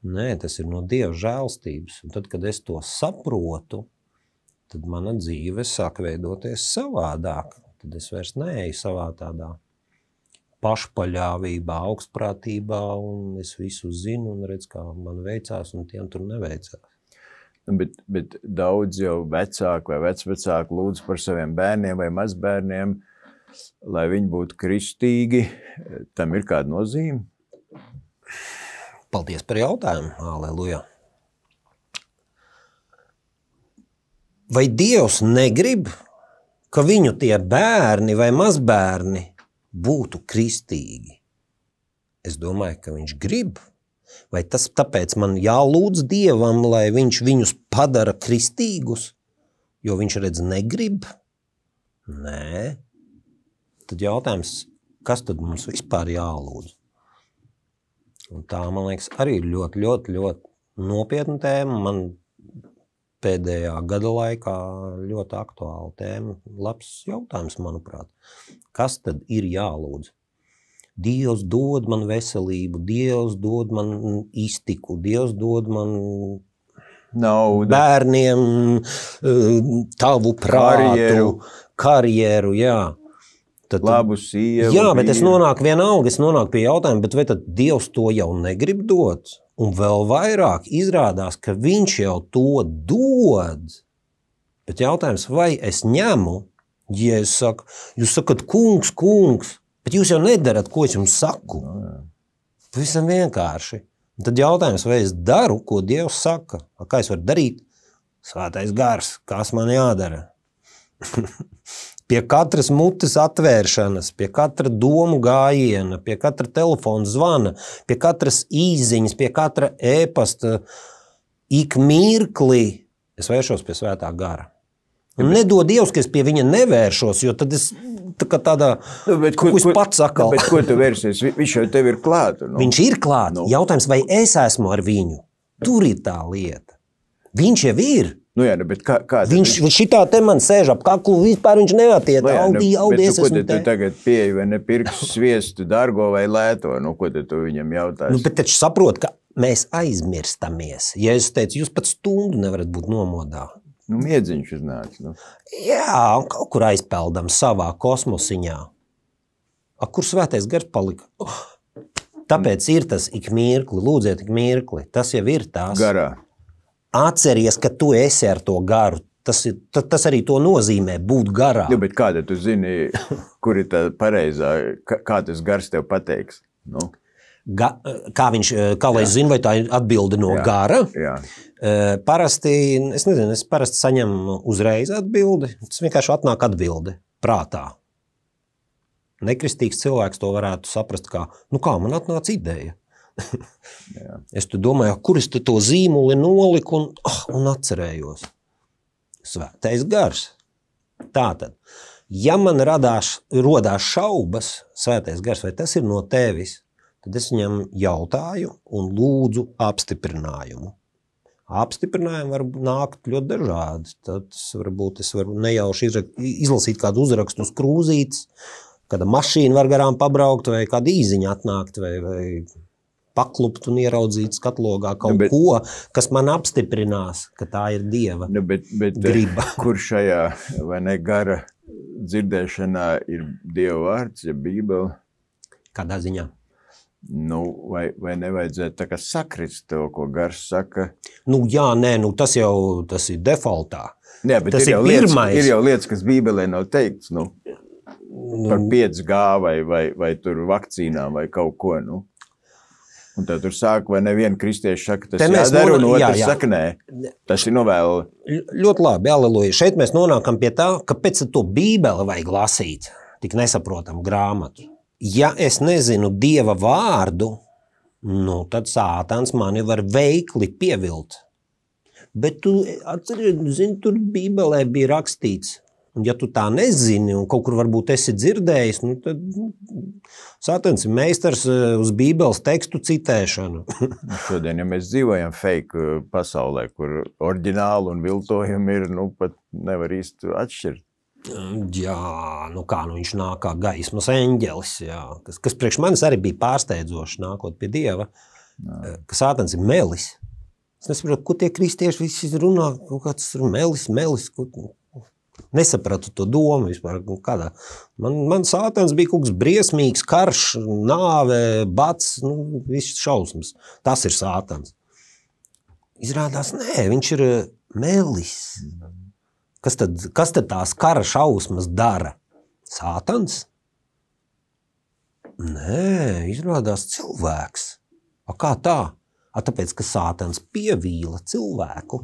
Nē, tas ir no Dieva žēlstības. Un tad, kad es to saprotu, tad mana dzīve sāk veidoties savādāk. Tad es vairs neeju savā tādā pašpaļāvībā, augstprātībā, un es visu zinu un redz, kā man veicās, un tiem tur neveicās. Bet daudz jau vecāku vai vecvecāku lūdz par saviem bērniem vai mazbērniem, lai viņi būtu kristīgi. Tam ir kāda nozīme? Paldies par jautājumu. Aleluja. Vai Dievs negrib, ka viņu tie bērni vai mazbērni būtu kristīgi? Es domāju, ka viņš grib. Vai tas tāpēc man jālūdz Dievam, lai viņš viņus padara kristīgus, jo viņš redz negrib? Nē. Tad jautājums, kas tad mums vispār jālūdz? Un tā, man liekas, arī ir ļoti nopietna tēma. Man pēdējā gada laikā ļoti aktuāla tēma. Labs jautājums, manuprāt. Kas tad ir jālūdz? Dievs dod man veselību, Dievs dod man iztiku, Dievs dod man naudu, bērniem, tavu prātu, karjeru, jā. Tad, labu sievu. Jā, bet es nonāku pie jautājuma, bet vai tad Dievs to jau negrib dot? Un vēl vairāk izrādās, ka viņš jau to dod. Bet jautājums, vai es ņemu, ja es saku, jūs sakat, kungs, bet jūs jau nedarat, ko es jums saku. Pavisam vienkārši. Un tad jautājums, vai es daru, ko Dievs saka? Kā es varu darīt? Svētais gars, kas man jādara? Pie katras mutes atvēršanas, pie katra domu gājiena, pie katra telefona zvana, pie katras īziņas, pie katra ēpasta, ik mirkli es vēršos pie svētā gara. Un nedod Dievs, ka es pie viņa nevēršos, jo tad es tādā, ko es pats atkal. Bet ko tu vērsies? Viņš jau tev ir klāt. Viņš ir klāt. Jautājums, vai es esmu ar viņu? Tur ir tā lieta. Viņš jau ir. Jā, bet kā viņš šitā te man sēž ap kaklu, vispār viņš neatiet, audies. Bet ko tu tagad pieeji vai nepirksi sviestu dārgo vai lēto? Ko tu viņam jautāsi? Bet taču saprot, ka mēs aizmirstamies. Ja es teicu, jūs pat stundu nevarat būt nomodā. Miedziņš uznāca. Jā, un kaut kur aizpeldam savā kosmosiņā. Kur svētais gars palika? Tāpēc ir tas ik mirkli, lūdziet ik mirkli. Tas jau ir tās. Garā. Atceries, ka tu esi ar to garu. Tas arī to nozīmē, būt garā. Jā, bet kāda tu zini, kur ir tā pareizā, kā tas gars tev pateiks? Kā lai es zinu, vai tā ir atbilde no gara? Jā. Parasti, es nezinu, es parasti saņemu uzreiz atbildi. Tas vienkārši atnāk atbilde prātā. Nekristīgs cilvēks to varētu saprast kā, kā man atnāca ideja. Es tu domāju, kur es te to zīmuli noliku un atcerējos. Svētais gars. Tātad, ja man rodās šaubas, svētais gars, vai tas ir no tevis, tad es viņam jautāju un lūdzu apstiprinājumu. Apstiprinājumi var nākt ļoti dažādi. Tad varbūt es varu nejauši izlasīt kādu uzrakstu uz krūzītes, kāda mašīna var garām pabraukt, vai kāda īziņa atnākt, vai paklupt un ieraudzīt skatlogā kaut ko, kas man apstiprinās, ka tā ir Dieva griba. Kur šajā vai ne gara dzirdēšanā ir Dieva vārds, ja Bībele? Kādā ziņā? Vai nevajadzētu tā kā sakrist to, ko gars saka? Tas ir defaultā. Jā, bet tas ir jau lietas, kas Bībelē nav teikts, par 5G vai tur vakcīnām vai kaut ko, Un tad tur sāk, vai neviena kristieši saka, tas jādara, un otrs saka, nē. Tas ir vēl. Ļoti labi, aleluja. Šeit mēs nonākam pie tā, kāpēc to Bībeli vajag lasīt, tik nesaprotam grāmatu. Ja es nezinu Dieva vārdu, tad Sātans mani var veikli pievilt. Bet tu zini, tur Bībelē bija rakstīts. Un ja tu tā nezini un kaut kur varbūt esi dzirdējis, tad Sātans ir meistars uz Bībeles tekstu citēšanu. Šodien, ja mēs dzīvojam fake pasaulē, kur oriģināli un viltojumi ir, pat nevar īsti atšķirt. Jā, viņš nāk kā gaismas eņģelis, kas priekš manis arī bija pārsteidzoši nākot pie Dieva, ka Sātans ir melis. Es nesaprotu, ko tie kristieši visi runā, kāds ir melis, nesapratu to domu vispār. Man Sātans bija kaut kas briesmīgs, karš, nāve, bats, viss šausmas. Tas ir Sātans. Izrādās, nē, viņš ir melis. Kas tad tās kara šausmas dara? Sātans? Nē, izrādās cilvēks. Kā tā? Tāpēc, ka Sātans pievīla cilvēku.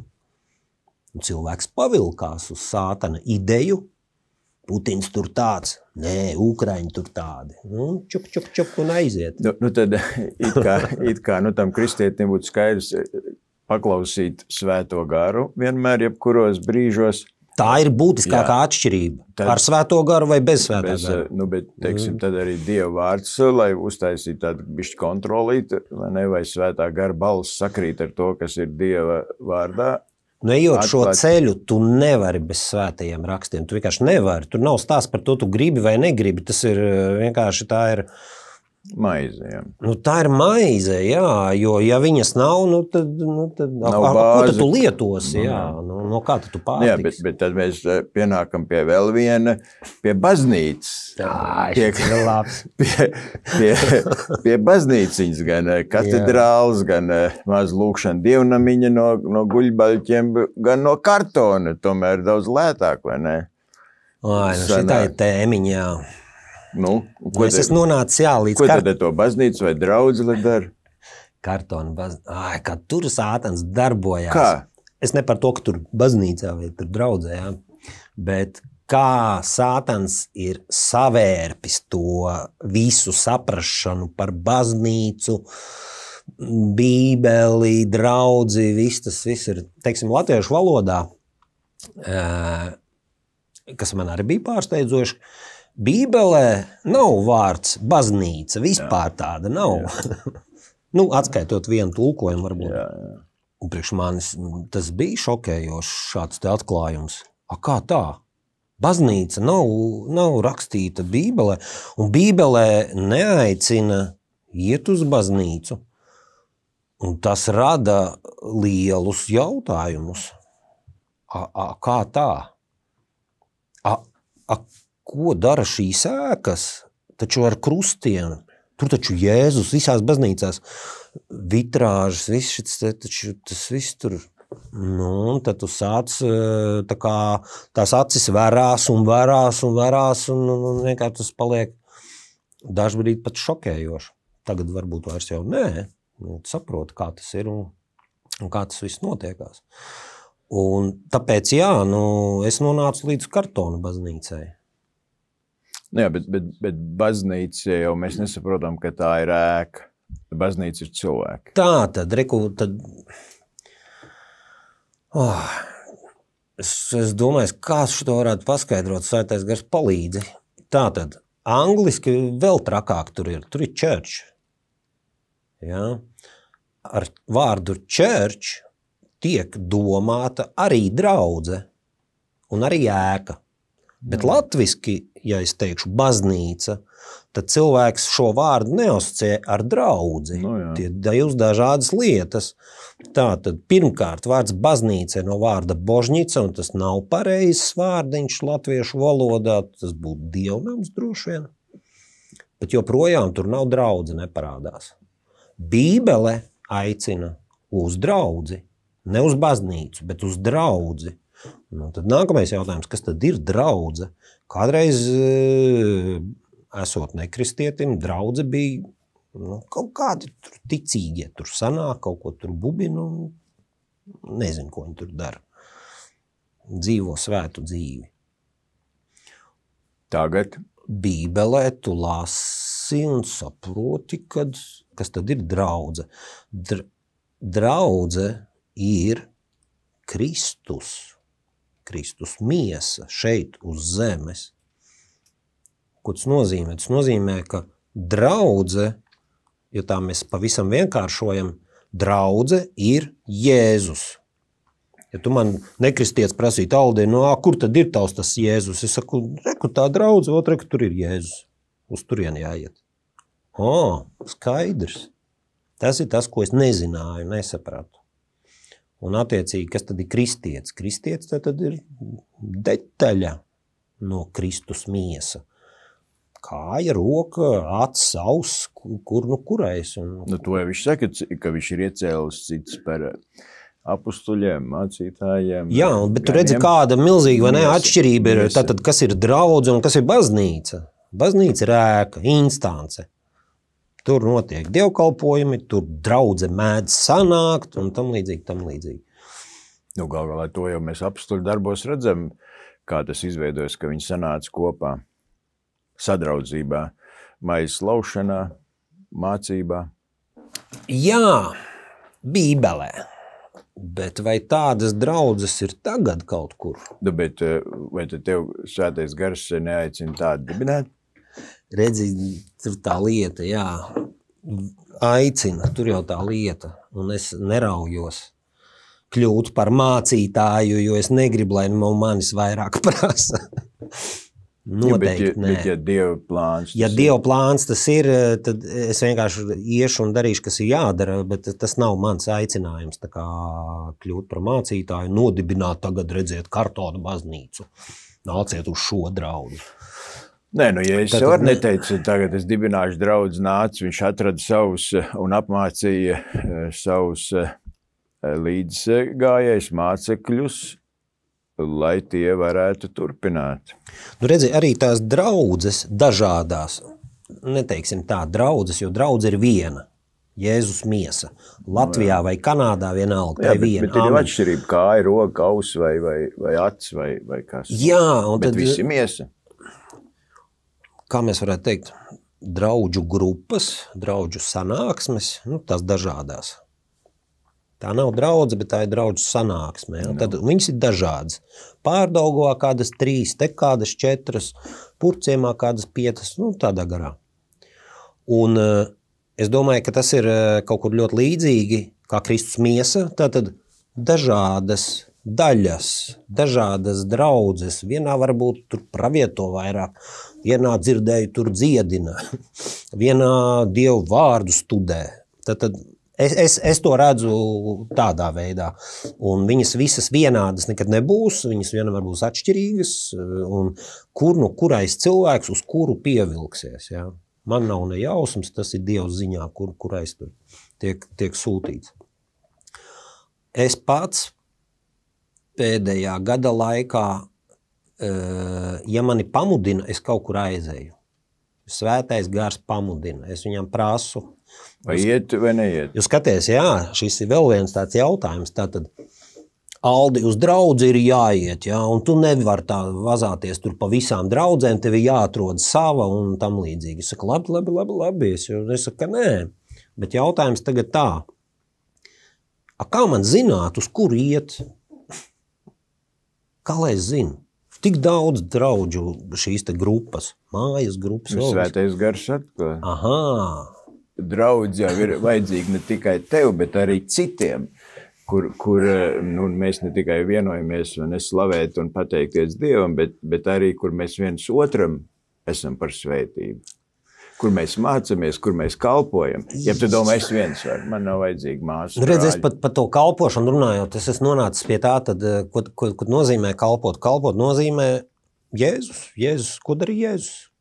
Un cilvēks pavilkās uz Sātana ideju. Putins tur tāds, nē, Ukraiņi tur tādi. Čuk un aiziet. Tad it kā tam kristietim būtu skaidrs paklausīt svēto garu vienmēr, jebkuros brīžos. Tā ir būtiskākā atšķirība. Ar svēto garu vai bez svētā garu. Bet, teiksim, tad arī Dieva vārds, lai uztaisītu tādu bišķi kontrolīti, vai svētā gara balss sakrīt ar to, kas ir Dieva vārdā. Ejot šo ceļu, tu nevari bez svētajiem rakstiem. Tu vienkārši nevari. Tur nav stāsts par to, tu gribi vai negribi. Tas ir vienkārši tā ir... Maize, jā. Tā ir maize, jā, jo ja viņas nav, tad ko tad tu lietosi, jā, no kā tu pārtiks? Jā, bet tad mēs pienākam pie vēl viena, pie baznīcas. Pie baznīciņas, gan katedrāls, gan maz lūkšana dievnamiņa no guļbaļķiem, gan no kartona, tomēr daudz lētāk, vai ne? Šitā ir tēmiņa, jā. Es esmu nonācis līdz... Ko tad to baznīcu vai draudzi, lai dara? Kartona baznīca. Kā tur Sātans darbojās. Kā? Es ne par to, ka tur baznīcā vai tur draudzē, bet kā Sātans ir savērpis to visu saprašanu par baznīcu, Bībeli, draudzi, viss ir, teiksim, latviešu valodā, kas man arī bija pārsteidzoši. Bībelē nav vārds baznīca, vispār tāda nav. Atskaitot vienu tulkojumu varbūt. Un priekš manis tas bija šokējošs šāds te atklājums. Kā tā? Baznīca nav rakstīta Bībelē, un Bībelē neaicina iet uz baznīcu. Un tas rada lielus jautājumus. Kā tā? Ko dara šīs ēkas, taču ar krustiem? Tur taču Jēzus visās baznīcās vitrāžas, tas viss tur. Un tad tu sāc, tās acis verās un vienkārši tas paliek dažbrīd pat šokējoši. Tagad varbūt vairs jau nē, saprotu, kā tas ir un kā tas viss notiekās. Un tāpēc, es nonācu līdz kartona baznīcai. Jā, bet baznīca jau mēs nesaprotam, ka tā ir ēka. Baznīca ir cilvēki. Tā tad, es domāju, kā šo varētu paskaidrot, Svētais Gars palīdzi. Tā tad, angliski vēl trakāk tur ir church. Ja? Ar vārdu church tiek domāta arī draudze un arī ēka. Bet latviski, ja es teikšu baznīca, tad cilvēks šo vārdu neasociē ar draudzi. Tie divas dažādas lietas. Tātad pirmkārt vārds baznīca ir no vārda božņica, un tas nav pareizs vārdiņš latviešu valodā, tas būtu dievnams droši vien. Bet joprojām tur nav draudze, neparādās. Bībele aicina uz draudzi, ne uz baznīcu, bet uz draudzi. Tad nākamais jautājums, kas tad ir draudze? Kādreiz, esot nekristietim, draudze bija kaut kādi tur ticīgie, tur sanāk, kaut ko tur bubina, nezinu, ko viņi tur dara. Dzīvo svētu dzīvi. Tagad? Bībelē tu lasi un saproti, kas tad ir draudze. Draudze ir Kristus miesa šeit uz zemes. Ko tas nozīmē? Tas nozīmē, ka draudze, ja tā mēs pavisam vienkāršojam, draudze ir Jēzus. Ja tu man nekristietis prasītu, Aldī, kur tad ir tavs tas Jēzus? Es saku, reku tā draudze, reku tur ir Jēzus. Uz turieni jāiet. Skaidrs. Tas ir tas, ko es nezināju, nesapratu. Un attiecīgi, kas tad ir kristietis? Kristietis tad ir detaļa no Kristus miesa. Kāja, roka, acis, auss, kurais. To jau viņš saka, ka viņš ir iecēlis cits par apustuļiem, mācītājiem. Jā, bet tu redzi, kāda milzīga vai ne atšķirība ir. Tātad, kas ir draudze un kas ir baznīca? Baznīca ir ēka, instance. Tur notiek dievkalpojumi, tur draudze mēdz sanākt un tam līdzīgi. Galvā to jau mēs apustuļu darbos redzam, kā tas izveidojas, ka viņi sanāca kopā sadraudzībā, maizes laušanā, mācībā. Jā, Bībelē. Bet vai tādas draudzes ir tagad kaut kur? Bet vai tad tev Svētais Gars neaicina tādu dibināt? Redzi, tur tā lieta, jā, aicina, tur jau tā lieta, un es neraujos kļūt par mācītāju, jo es negribu, lai manis vairāk prasa. Noteikti, nē. Bet ja Dieva plāns tas Dieva plāns tas ir, tad es vienkārši iešu un darīšu, kas ir jādara, bet tas nav mans aicinājums, tā kā kļūt par mācītāju, nodibināt tagad, redziet, kartonu baznīcu, nāciet uz šo draudzi. Nē, ja es jau neteicu, tagad es dibināšu draudzi nācu, viņš atrada savus un apmācīja savus līdzgājējus mācekļus, lai tie varētu turpināt. Redzi, arī tās draudzes dažādās, neteiksim tā draudzes, jo draudze ir viena, Jēzus miesa. Latvijā vai Kanādā vienalga, tā ir viena. Bet ir atšķirība, kāja, roka, aus vai acis vai kas. Jā, un bet visi miesa. Kā mēs varētu teikt, draudžu grupas, draudžu sanāksmes, tās dažādās. Tā nav draudze, bet tā ir draudžu sanāksme. Ja? Tad viņas ir dažādas. Pārdaugavā kādas 3, te kādas 4, Purciemā kādas 5, tādā garā. Un es domāju, ka tas ir kaut kur ļoti līdzīgi, kā Kristus miesa, tātad dažādas daļas, dažādas draudzes. Vienā varbūt tur pravieto vairāk, vienā dzirdēju tur dziedina, vienā Dievu vārdu studē. Tad es to redzu tādā veidā. Un viņas visas vienādas nekad nebūs, viņas vienmēr būs atšķirīgas, un kurais cilvēks uz kuru pievilksies. Ja? Man nav ne jausmas, tas ir Dieva ziņā, kurais tur tiek sūtīts. Es pats pēdējā gada laikā, ja mani pamudina, es kaut kur aizēju. Svētais Gars pamudina. Es viņam prasu. Vai iet vai neiet? Jūs skaties, jā, šis ir vēl viens tāds jautājums. Tātad, Aldi, uz draudzi ir jāiet, jā, un tu nevar tā vazāties tur pa visām draudzēm, tev ir jāatrod sava un tam līdzīgi. Es saku, labi. Es saku, ka nē. Bet jautājums tagad tā. Kā man zināt, uz kur iet? Kā lai es zinu? Tik daudz draudžu šīs te grupas, mājas grupas. Svētais gars atklāja. Aha. Draudz jau ir vajadzīgi ne tikai tev, bet arī citiem, kur nu, mēs ne tikai vienojamies un slavēt un pateikties Dievam, bet arī, kur mēs viens otram esam par svētību. Kur mēs mācamies, kur mēs kalpojam. Ja tu domā, es viens varu, man nav vajadzīga māsa. Redz, es par to kalpošanu runājot, es esmu nonācis pie tā, tad, ko nozīmē kalpot? Kalpot nozīmē Jēzus. Jēzus, ko darīja Jēzus?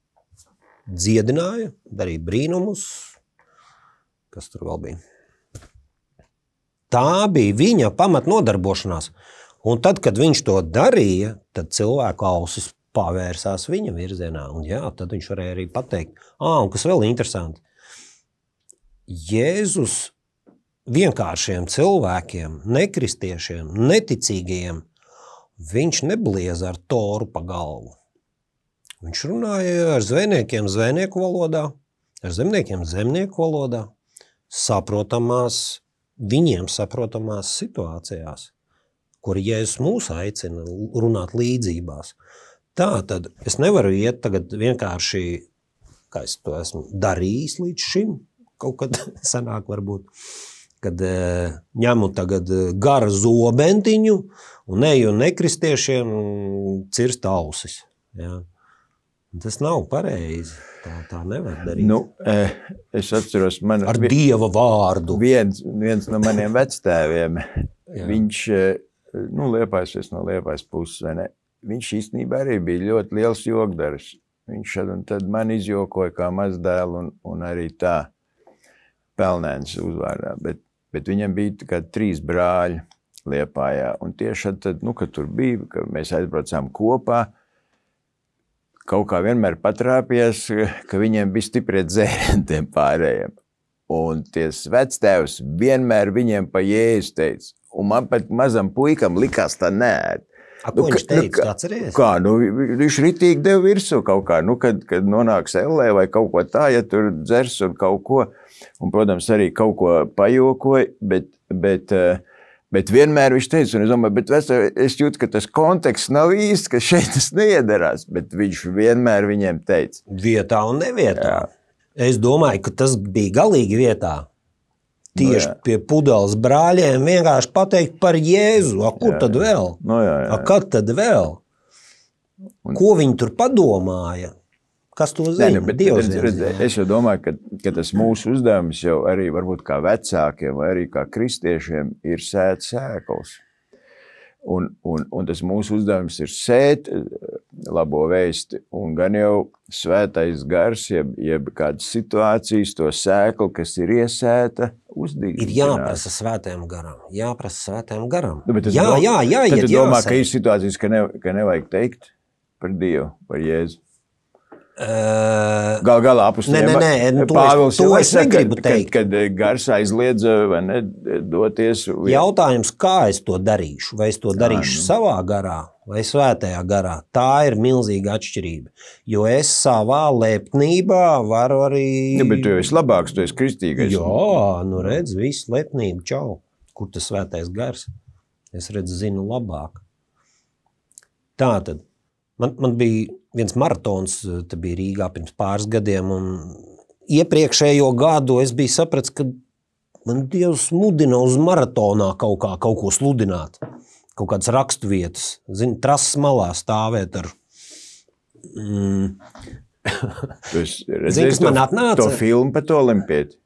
Dziedināja, darīja brīnumus. Kas tur vēl bija? Tā bija viņa pamatnodarbošanās. Un tad, kad viņš to darīja, tad cilvēku ausis pavērsās viņa virzienā. Un jā, tad viņš varēja arī pateikt. Un kas vēl interesanti. Jēzus vienkāršiem cilvēkiem, nekristiešiem, neticīgajiem, viņš neblieza ar toru pa galvu. Viņš runāja ar zvejniekiem zvejnieku valodā, ar zemniekiem zemnieku valodā, viņiem saprotamās situācijās, kur Jēzus mūs aicina runāt līdzībās. Tā tad es nevaru iet tagad vienkārši, kā es to esmu darījis līdz šim, kaut kad sanāk varbūt, kad ņemu tagad gara zobentiņu un eju nekristiešiem cirst ausis. Jā. Tas nav pareizi. Tā nevar darīt. Nu, es atceros, ar Dieva vārdu. Viens no maniem vectēviem, viņš, Liepājs no Liepājas puses, vai ne? Viņš īstenībā arī bija ļoti liels jokdaris. Viņš šad un tad man izjokoja kā mazdēlu un arī tā Pelnēns uzvārdā. Bet viņam bija kā 3 brāļi Liepājā. Un tieši tad, kad tur bija, ka mēs aizbraucām kopā, kaut kā vienmēr patrāpījās, ka viņiem bija stiprie dzērieni tiem pārējiem. Un ties vectēvs vienmēr viņiem pa Jēzu teica. Un man pat mazam puikam likās tā nēd. Ko viņš teica, atceries? Viņš ritīgi deva virsū kaut kā, kad nonāks ellē vai kaut ko tā, ja tur dzers un kaut ko. Un, protams, arī kaut ko pajokoja, bet vienmēr viņš teica, un es domāju, es jūtu, ka tas konteksts nav īsts, ka šeit tas neiedarās, bet viņš vienmēr viņiem teica. Vietā un nevietā. Jā. Es domāju, ka tas bija galīgi vietā. Tieši pie pudeles brāļiem vienkārši pateikt par Jēzu. Kur tad vēl? Kad tad vēl? Ko viņi tur padomāja? Kas to zina? Es jau domāju, ka tas mūsu uzdevums jau arī varbūt kā vecākiem vai arī kā kristiešiem ir sēt sēklas. Un tas mūsu uzdevums ir sēt labo vēsti, un gan jau svētais gars, jeb kādas situācijas, to sēklu, kas ir iesēta, uzdīdzināt. Ir jāprasa svētajam garam. Tad tu domā, ka ir situācijas, ka nevajag teikt par Dievu, par Jēzu? Galā apustiem Pāvils to es negribu teikt. Kad gars aizliedza vai ne, doties. Jautājums, kā es to darīšu? Vai es to darīšu savā garā vai svētajā garā? Tā ir milzīga atšķirība. Jo es savā lepnībā varu arī... Bet tu esi labāks, tu esi kristīgais. Jā, redz, viss lepnība, čau. Kur tas svētais gars? Es zinu labāk. Tātad, man bija viens maratons, te bija Rīgā pirms pāris gadiem, un iepriekšējo gadu es biju sapratis, ka man Dievs mudina uz maratonā kaut ko sludināt, kaut kādas raksturvietas, trases malā stāvēt ar... Kas man atnāca? To filmu par to olimpieti?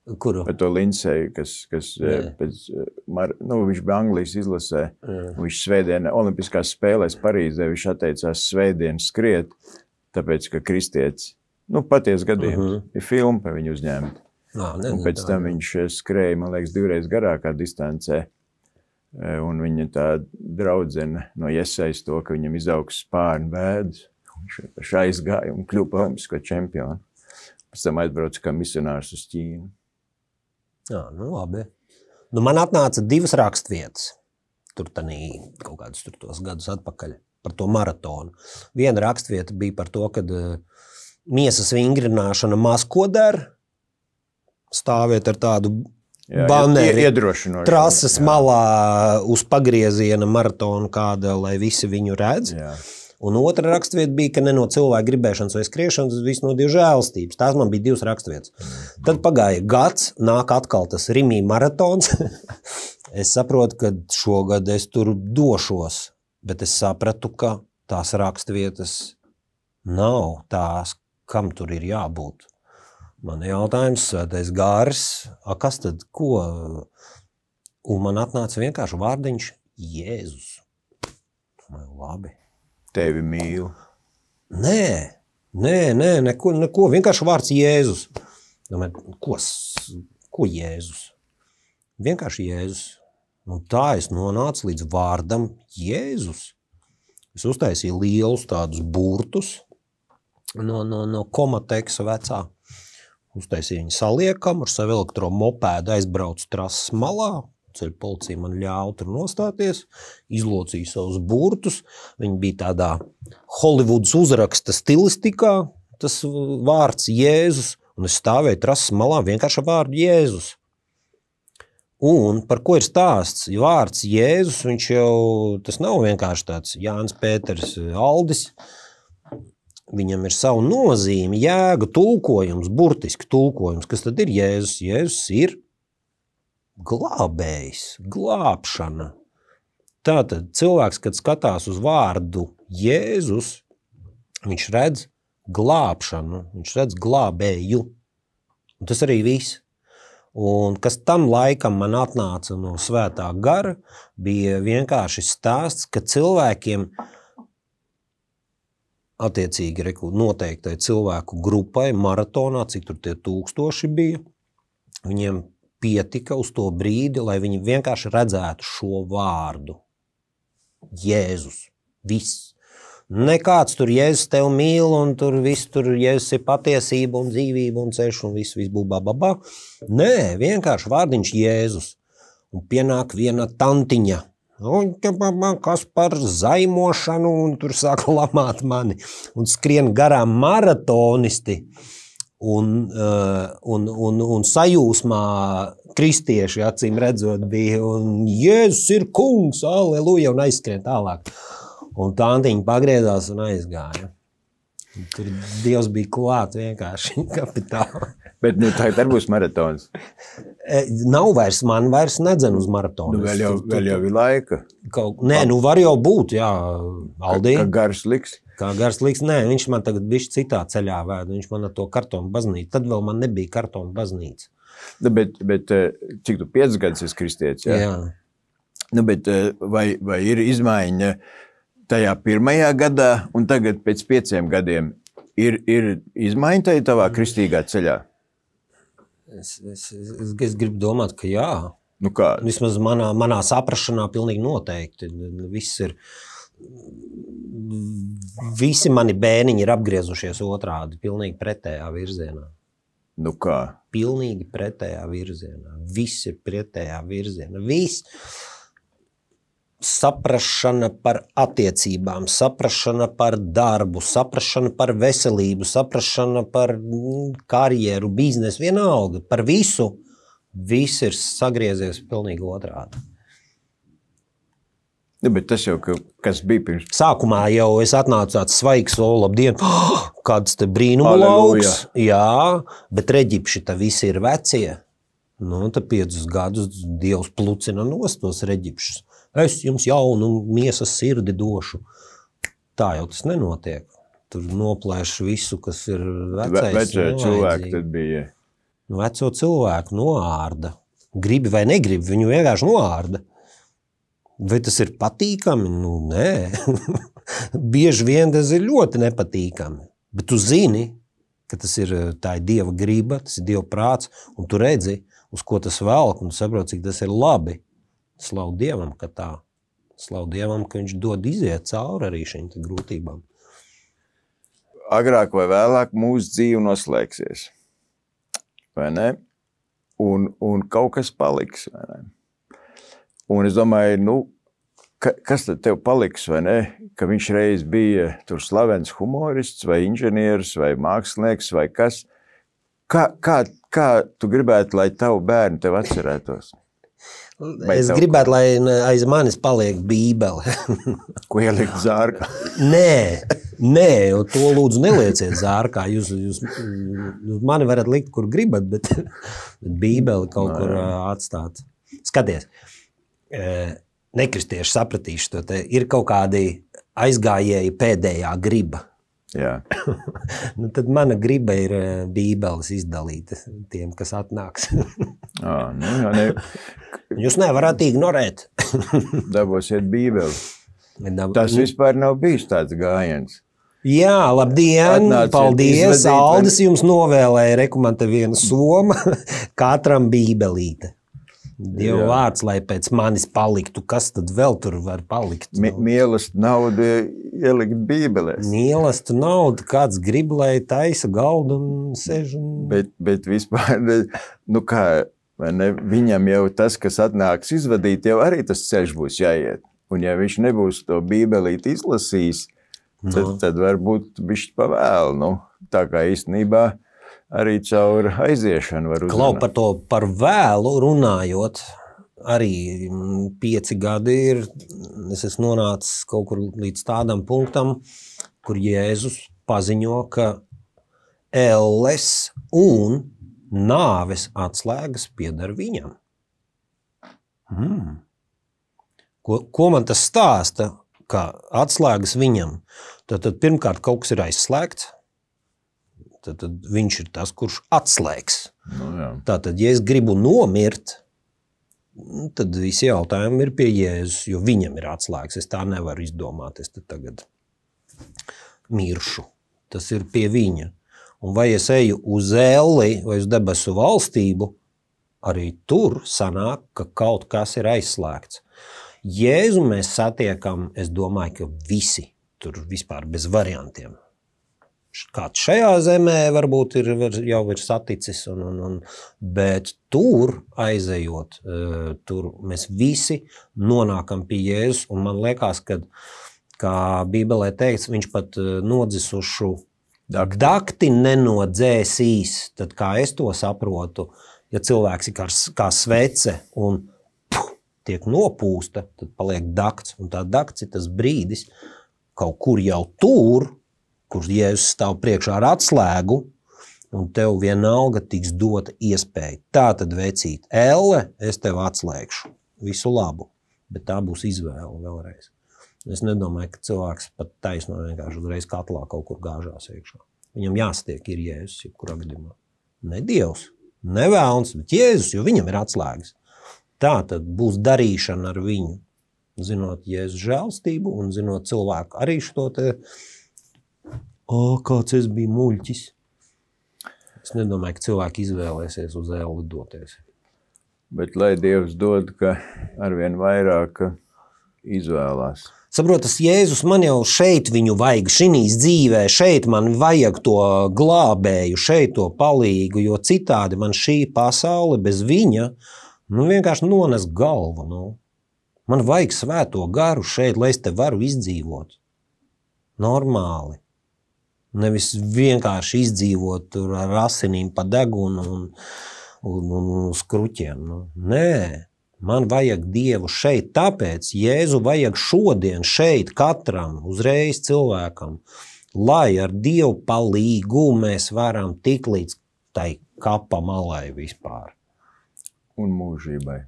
Kuru? Par to Linseju, kas pēc, viņš bija Anglijas izlasē, viņš svētdienā olimpiskās spēlēs Parīzē, viņš atteicās svētdien skriet, tāpēc, ka kristietis, paties gadījums, ir filma par viņu uzņēmta. Un pēc tam viņš skrēja, man liekas, 2 reizes garākā distancē, un viņa tā draudzene no Jesajas to, ka viņam izaugs spārnu bēdas, viņš aizgāja un kļuva olimpisko čempionu. Pēc tam aizbrauca kā misionārs uz Ķīnu. Jā, labi. Man atnāca 2 rakstvietas, tur kaut kādus tos gadus atpakaļ, par to maratonu. Viena rakstvieta bija par to, kad miesas vingrināšana maz ko dara, stāvēt ar tādu baneri, trases malā uz pagrieziena maratonu kāda, lai visi viņu redz. Jā. Un otra rakstvieta bija, ka ne no cilvēka gribēšanas vai skriešanas, tas viss no Dieva žēlstības. Tās man bija 2 rakstvietas. Tad pagāja gads, nāk atkal tas Rimī maratons. Es saprotu, ka šogad es tur došos, bet es sapratu, ka tās rakstvietas nav tās, kam tur ir jābūt. Man jautājums, svētais gārs, kas tad, ko? Un man atnāca vienkārši vārdiņš Jēzus. Labi. Tevi mīlu. Nē, neko, vienkārši vārds Jēzus. Ko Jēzus? Vienkārši Jēzus. Un tā es nonācu līdz vārdam Jēzus. Es uztaisīju lielus tādus burtus no Komateksa vecā. Uztaisīju viņu saliekam, ar savu elektromopēdu aizbraucu trases malā, ceļu policija man ļāva tur nostāties, izlocīju savus burtus, viņi bija tādā Hollywoods uzraksta stilistikā, tas vārds Jēzus, un es stāvēju trases malā vienkārši ar vārdu Jēzus. Un par ko ir stāsts? Vārds Jēzus, viņš jau, tas nav vienkārši tāds Jānis Pēters Aldis, viņam ir savu nozīmi, jēga, tulkojums, burtiski tulkojums. Kas tad ir Jēzus? Jēzus ir glābējs, glābšana. Tātad cilvēks, kad skatās uz vārdu Jēzus, viņš redz glābšanu, viņš redz glābēju. Un tas arī viss. Un kas tam laikam man atnāca no svētā gara, bija vienkārši stāsts, ka cilvēkiem attiecīgi noteiktai cilvēku grupai maratonā, cik tur tie 1000 bija, viņiem pietika uz to brīdi, lai viņi vienkārši redzētu šo vārdu. Jēzus. Viss. Nekāds tur Jēzus tev mīl un tur viss tur Jēzus ir patiesība un dzīvība un ceļš un viss bababā. Nē, vienkārši vārdiņš Jēzus. Un pienāk viena tantiņa. Un kas par zaimošanu, un tur sāka lamāt mani, un skrien garām maratonisti, un sajūsmā kristieši, acīm redzot, bija, un Jēzus ir kungs, aleluja, un aizskrien tālāk. Un tantiņa pagriezās un aizgāja. Tur Dievs bija klāt vienkārši kapitāli. Bet tagad arī būs maratons. Nav vairs, man vairs nedzen uz maratonu. Vēl jau ir laika. Var jau būt, jā, Aldī. Kā gars liks? Kā gars liks, nē, viņš man tagad bišķi citā ceļā vēda, viņš man ar to kartonu baznīcu. Tad vēl man nebija kartonu baznīca. Bet cik tu 5 gadus esi kristietis, jā? Jā. Bet vai ir izmaiņa tajā pirmajā gadā un tagad pēc 5 gadiem? Ir izmaiņa tajā tavā kristīgā ceļā? Es gribu domāt, ka jā. Nu kā? Vismaz manā saprašanā pilnīgi noteikti. Visi mani bēniņi ir apgriezušies otrādi, pilnīgi pretējā virzienā. Nu kā? Pilnīgi pretējā virzienā. Viss ir pretējā virzienā. Viss. Saprašana par attiecībām, saprašana par darbu, saprašana par veselību, saprašana par karjeru, biznesu, vienalga, par visu. Viss ir sagriezies pilnīgi otrādi. Bet tas jau, kas bija pirms... Sākumā jau es atnācu tāds svaigs, labdien, kāds te brīnuma lauks. Jā, bet reģipši tā visi ir vecie. Nu, tad 5 gadus Dievs plucina nost tos reģipšus. Es jums jaunu miesas sirdi došu. Tā jau tas nenotiek. Tur noplēš visu, kas ir vecais. Veco cilvēku tad bija. Veco cilvēku noārda. Gribi vai negribi, viņu vienkārši noārda. Vai tas ir patīkami? Nu, nē. Bieži vien tas ir ļoti nepatīkami. Bet tu zini, ka tā ir Dieva griba, tas ir Dieva prāts, un tu redzi, uz ko tas velk, un tu saproti, cik tas ir labi. Slavu Dievam, ka tā. Slavu Dievam, ka viņš dod iziet cauri arī šīm grūtībām. Agrāk vai vēlāk mūsu dzīve noslēgsies. Vai ne? Un kaut kas paliks, vai ne? Un es domāju, kas tad tev paliks, vai ne? Ka viņš reiz bija tur slavens humorists vai inženieris vai mākslinieks vai kas. Kā tu gribētu, lai tavu bērnu tev atcerētos? Es gribētu, lai aiz manis paliek Bībele. Ko ielikt zārkā? Nē, to lūdzu nelieciet zārkā. Jūs mani varat likt, kur gribat, bet Bībeli kaut kur atstāt. Skaties, nekristieši sapratīšu to te. Ir kaut kādi aizgājēji pēdējā griba. Jā. Nu, tad mana griba ir Bībeles izdalīta tiem, kas atnāks. Jūs nevarat ignorēt. Dabosiet Bībeli. Tas vispār nav bijis tāds gājiens. Jā, labdien, paldies. Aldis jums novēlēja, rekomendē viena soma, katram Bībelīte. Dieva vārds, lai pēc manis paliktu. Kas tad vēl tur var palikt? Mielastu naudu ielikt Bībelēs. Mielastu naudu, kāds grib, lai taisa galdu un sež. Bet vispār, nu kā, vai ne, viņam jau tas, kas atnāks izvadīt, jau arī tas ceļš būs jāiet. Un ja viņš nebūs to Bībelīt izlasījis, tad varbūt bišķi pavēl. Nu, tā kā īstenībā arī caur aiziešanu var uzrunāt. Klau par vēlu runājot, arī 5 gadi ir, es esmu nonācis kaut kur līdz tādam punktam, kur Jēzus paziņo, ka elles un nāves atslēgas pieder viņam. Ko man tas stāsta, ka atslēgas viņam? Tad pirmkārt kaut kas ir aizslēgts, tad viņš ir tas, kurš atslēgs. Tātad, ja es gribu nomirt, tad visi jautājumi ir pie Jēzus, jo viņam ir atslēgs. Es tā nevaru izdomāt, es tagad miršu. Tas ir pie viņa. Un vai es eju uz elli vai uz debesu valstību, arī tur sanāk, ka kaut kas ir aizslēgts. Jēzu mēs satiekam, es domāju, ka visi tur vispār bez variantiem. Kāds šajā zemē varbūt jau ir saticis, bet tur aizejot, tur mēs visi nonākam pie Jēzus, un man liekas, ka, kā Bībelē teikts, viņš pat nodzisušu dakti nenodzēsīs. Tad kā es to saprotu, ja cilvēks ir kā svece un tiek nopūsta, tad paliek dakts, un tā dakts ir tas brīdis, kaut kur jau tur, kur Jēzus stāv priekšā ar atslēgu, un tev vienalga tiks dota iespēja. Tā tad vecīt, elle, es tev atslēgšu. Visu labu, bet tā būs izvēle vēlreiz. Es nedomāju, ka cilvēks pat taisno vienkārši uzreiz katlā kaut kur gāžās iekšā. Viņam jāstiek ir Jēzus, jebkurā gadījumā. Ne Dievs, ne vēlns, bet Jēzus, jo viņam ir atslēgas. Tā tad būs darīšana ar viņu, zinot Jēzus žēlstību un zinot cilvēku arī šo te kāds es biju muļķis. Es nedomāju, ka cilvēki izvēlēsies uz elli doties. Bet lai Dievs dod, ka arvien vairāk izvēlās. Saprotas, Jēzus, man jau šeit viņu vajag, šinīs dzīvē, šeit man vajag to glābēju, šeit to palīgu, jo citādi man šī pasaule bez viņa, vienkārši nones galvu. Man vajag svēto garu šeit, lai es te varu izdzīvot. Normāli. Nevis vienkārši izdzīvot tur ar asinīm pa degunu un skruķiem. Nē, man vajag Dievu šeit, tāpēc Jēzu vajag šodien šeit katram, uzreiz cilvēkam, lai ar Dievu palīgu mēs varam tikt līdz tai kapa malai vispār. Un mūžībai.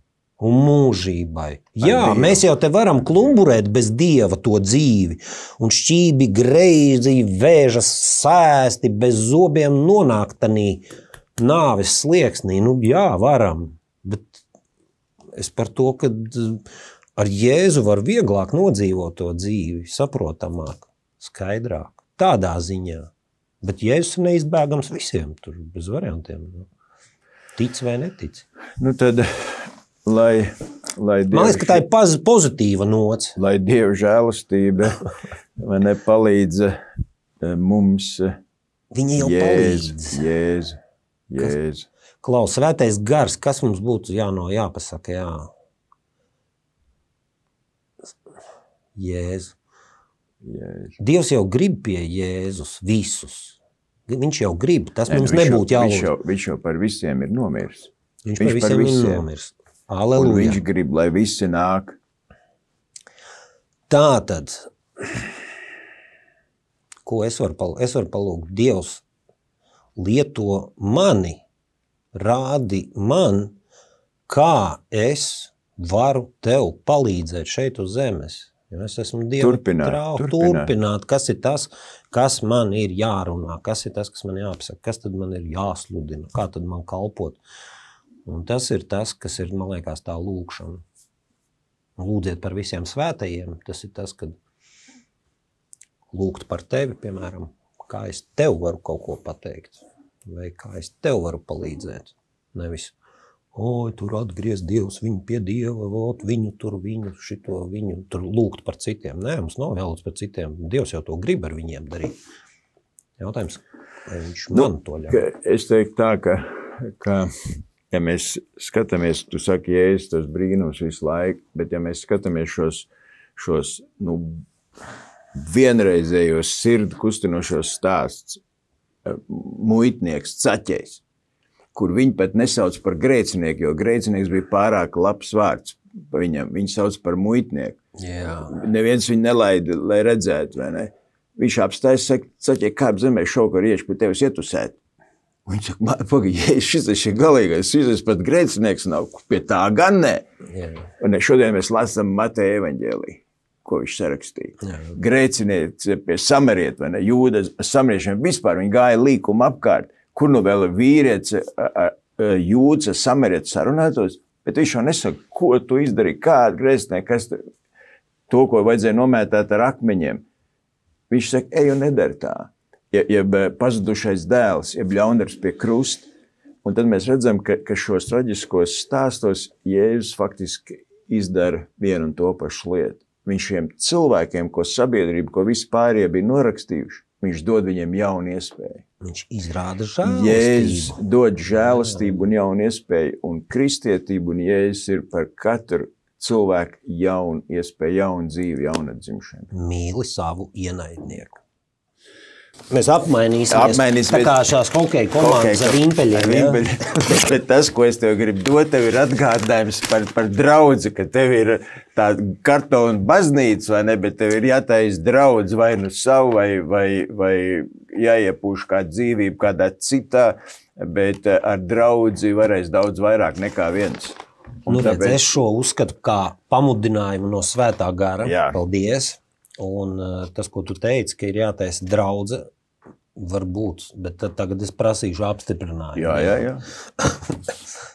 Jā, mēs jau te varam klumburēt bez Dieva to dzīvi, un šķībi, greizi, vēžas, sēsti, bez zobiem nonākt tanī nāves slieksnī. Jā, varam, bet es par to, ka ar Jēzu var vieglāk nodzīvot to dzīvi, saprotamāk, skaidrāk, tādā ziņā. Bet Jēzus ir neizbēgams visiem, tur bez variantiem. Tic vai netic? Tad... Lai man liekas, ka tā ir pozitīva nots. Lai Dieva žēlastība nepalīdz mums. Viņa jau palīdz. Jēzu. Klaus, svētais gars, kas mums būtu jāpasaka, jā. Jēzu. Dievs jau grib pie Jēzus visus. Viņš jau grib, tas mums nebūtu jālūdz. Viņš jau par visiem ir nomirs. Viņš par visiem ir nomirs. Aleluja. Un viņš grib, lai visi nāk. Tātad, ko es varu palūgt? Dievs lieto mani, rādi man, kā es varu tev palīdzēt šeit uz zemes. Jo es esmu Dieva turpināt. Kas ir tas, kas man ir jārunā, kas ir tas, kas man jāpasaka, kas tad man ir jāsludina, kā tad man kalpot. Un tas ir tas, kas ir, man liekas, tā lūkšana. Lūdziet par visiem svētajiem, tas ir tas, kad lūgt par tevi, piemēram, kā es tev varu kaut ko pateikt, vai kā es tev varu palīdzēt. Nevis, tur atgriez Dievs, viņu pie Dieva, viņu tur lūgt par citiem. Nē, mums nav jālūdz par citiem. Dievs jau to grib ar viņiem darīt. Jautājums, vai viņš man to ļauj? Es teiktu tā, ka ja mēs skatāmies, tu saki, Jēzus tos brīnums visu laiku, bet ja mēs skatāmies šos vienreizējos sirdi kustinošos stāsts, muitnieks, caķējs, kur viņi pat nesauc par grēcinieku, jo grēcinieks bija pārāk labs vārds viņam. Viņi sauc par muitnieku. Jā. Neviens viņu nelaida, lai redzētu, vai ne? Viņš apstājas, saka, caķēji, kāp zemē šokar ieši pie tevis ietusēt. Viņš saka, pagaidi, šis ir galīgais, šis pat grēcinieks nav, pie tā gan ne. Jā. Un šodien mēs lasām Mateja evaņģēliju, ko viņš sarakstīja. Jā. Grēcinieci pie samariet, vai ne, jūda samariešiem vispār, viņi gāja līkumu apkārt, kur nu vēl vīrietis jūds samariet sarunātos, bet viņš jau nesaka, ko tu izdarīji, kāda grēcinieki, kas to, ko vajadzēja nomētāt ar akmeņiem. Viņš saka, ej un nedara tā. Jeb pazudušais dēls, jeb ļaundars pie krusta. Un tad mēs redzam, ka šos traģiskos stāstos Jēzus faktiski izdara vienu un to pašu lietu. Viņš šiem cilvēkiem, ko sabiedrība, ko visi pārējie bija norakstījuši, viņš dod viņiem jaunu iespēju. Viņš izrāda žēlastību. Jēzus dod žēlastību un jaunu iespēju, un kristietība un Jēzus ir par katru cilvēku jaunu iespēju, jaunu dzīvi, jaunu atzimšanu. Mīli savu ienaidnieku. Mēs apmainīsimies tā kā šās hokeja komandas ar rimpeļiem. Bet tas, ko es tev gribu dot, tev ir atgādājums par draudzi, ka tev ir tā kartona baznīca, vai ne, bet tev ir jātais draudzi vai nu savu, vai jāiepūš kā dzīvību kādā citā, bet ar draudzi varēs daudz vairāk nekā viens. Tāpēc... Es šo uzskatu kā pamudinājumu no svētā gara. Jā. Paldies. Un tas, ko tu teici, ka ir jātaisa draudze, var būt, bet tad tagad es prasīšu apstiprinājumu. Jā.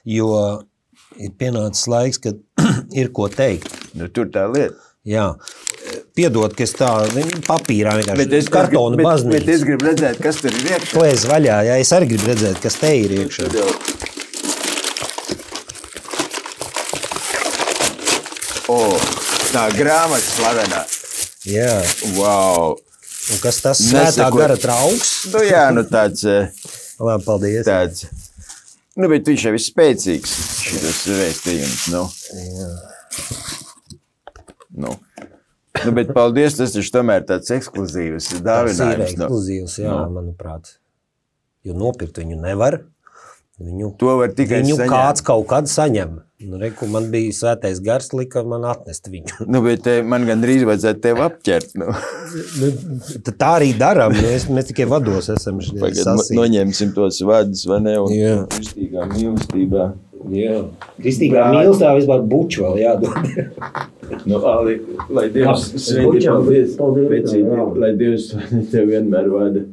Jo ir pienācis laiks, kad ir ko teikt. Nu, tur tā lieta. Jā. Piedod, ka es tā papīrā vienkārši kartona baznīca. Bet es gribu redzēt, kas tur ir iekšā. Klēs vaļā, jā, es arī gribu redzēt, kas te ir iekšā. Tā grāmata slavenā. Jā. Wow. Un kas tas svētā gara trauks? Nu jā, nu tāds... Labi, paldies. Tāds... Nu, bet viņš jau ir spēcīgs, šitas vēstījums, nu. Jā. Nu, bet paldies, tas ir tomēr tāds ekskluzīvs dāvinājums. Tas ir ekskluzīvs, jā, manuprāt. Jo nopirkt viņu nevar. Viņu kāds kaut kad saņem. Nu, reku, man bija svētais gars, lika man atnest viņu. Nu, bet man gan drīz vajadzētu tev apķert. Nu. Tā arī darām. Mēs tikai vados esam sasīt. Noņemsim tos vadus, vai ne? Un kristīgā mīlestībā. Jā. Kristīgā mīlestībā vispār buču vēl jādod. Nu, Ali, lai Dievs sveitī, paldies. Lai Dievs tev vienmēr vada.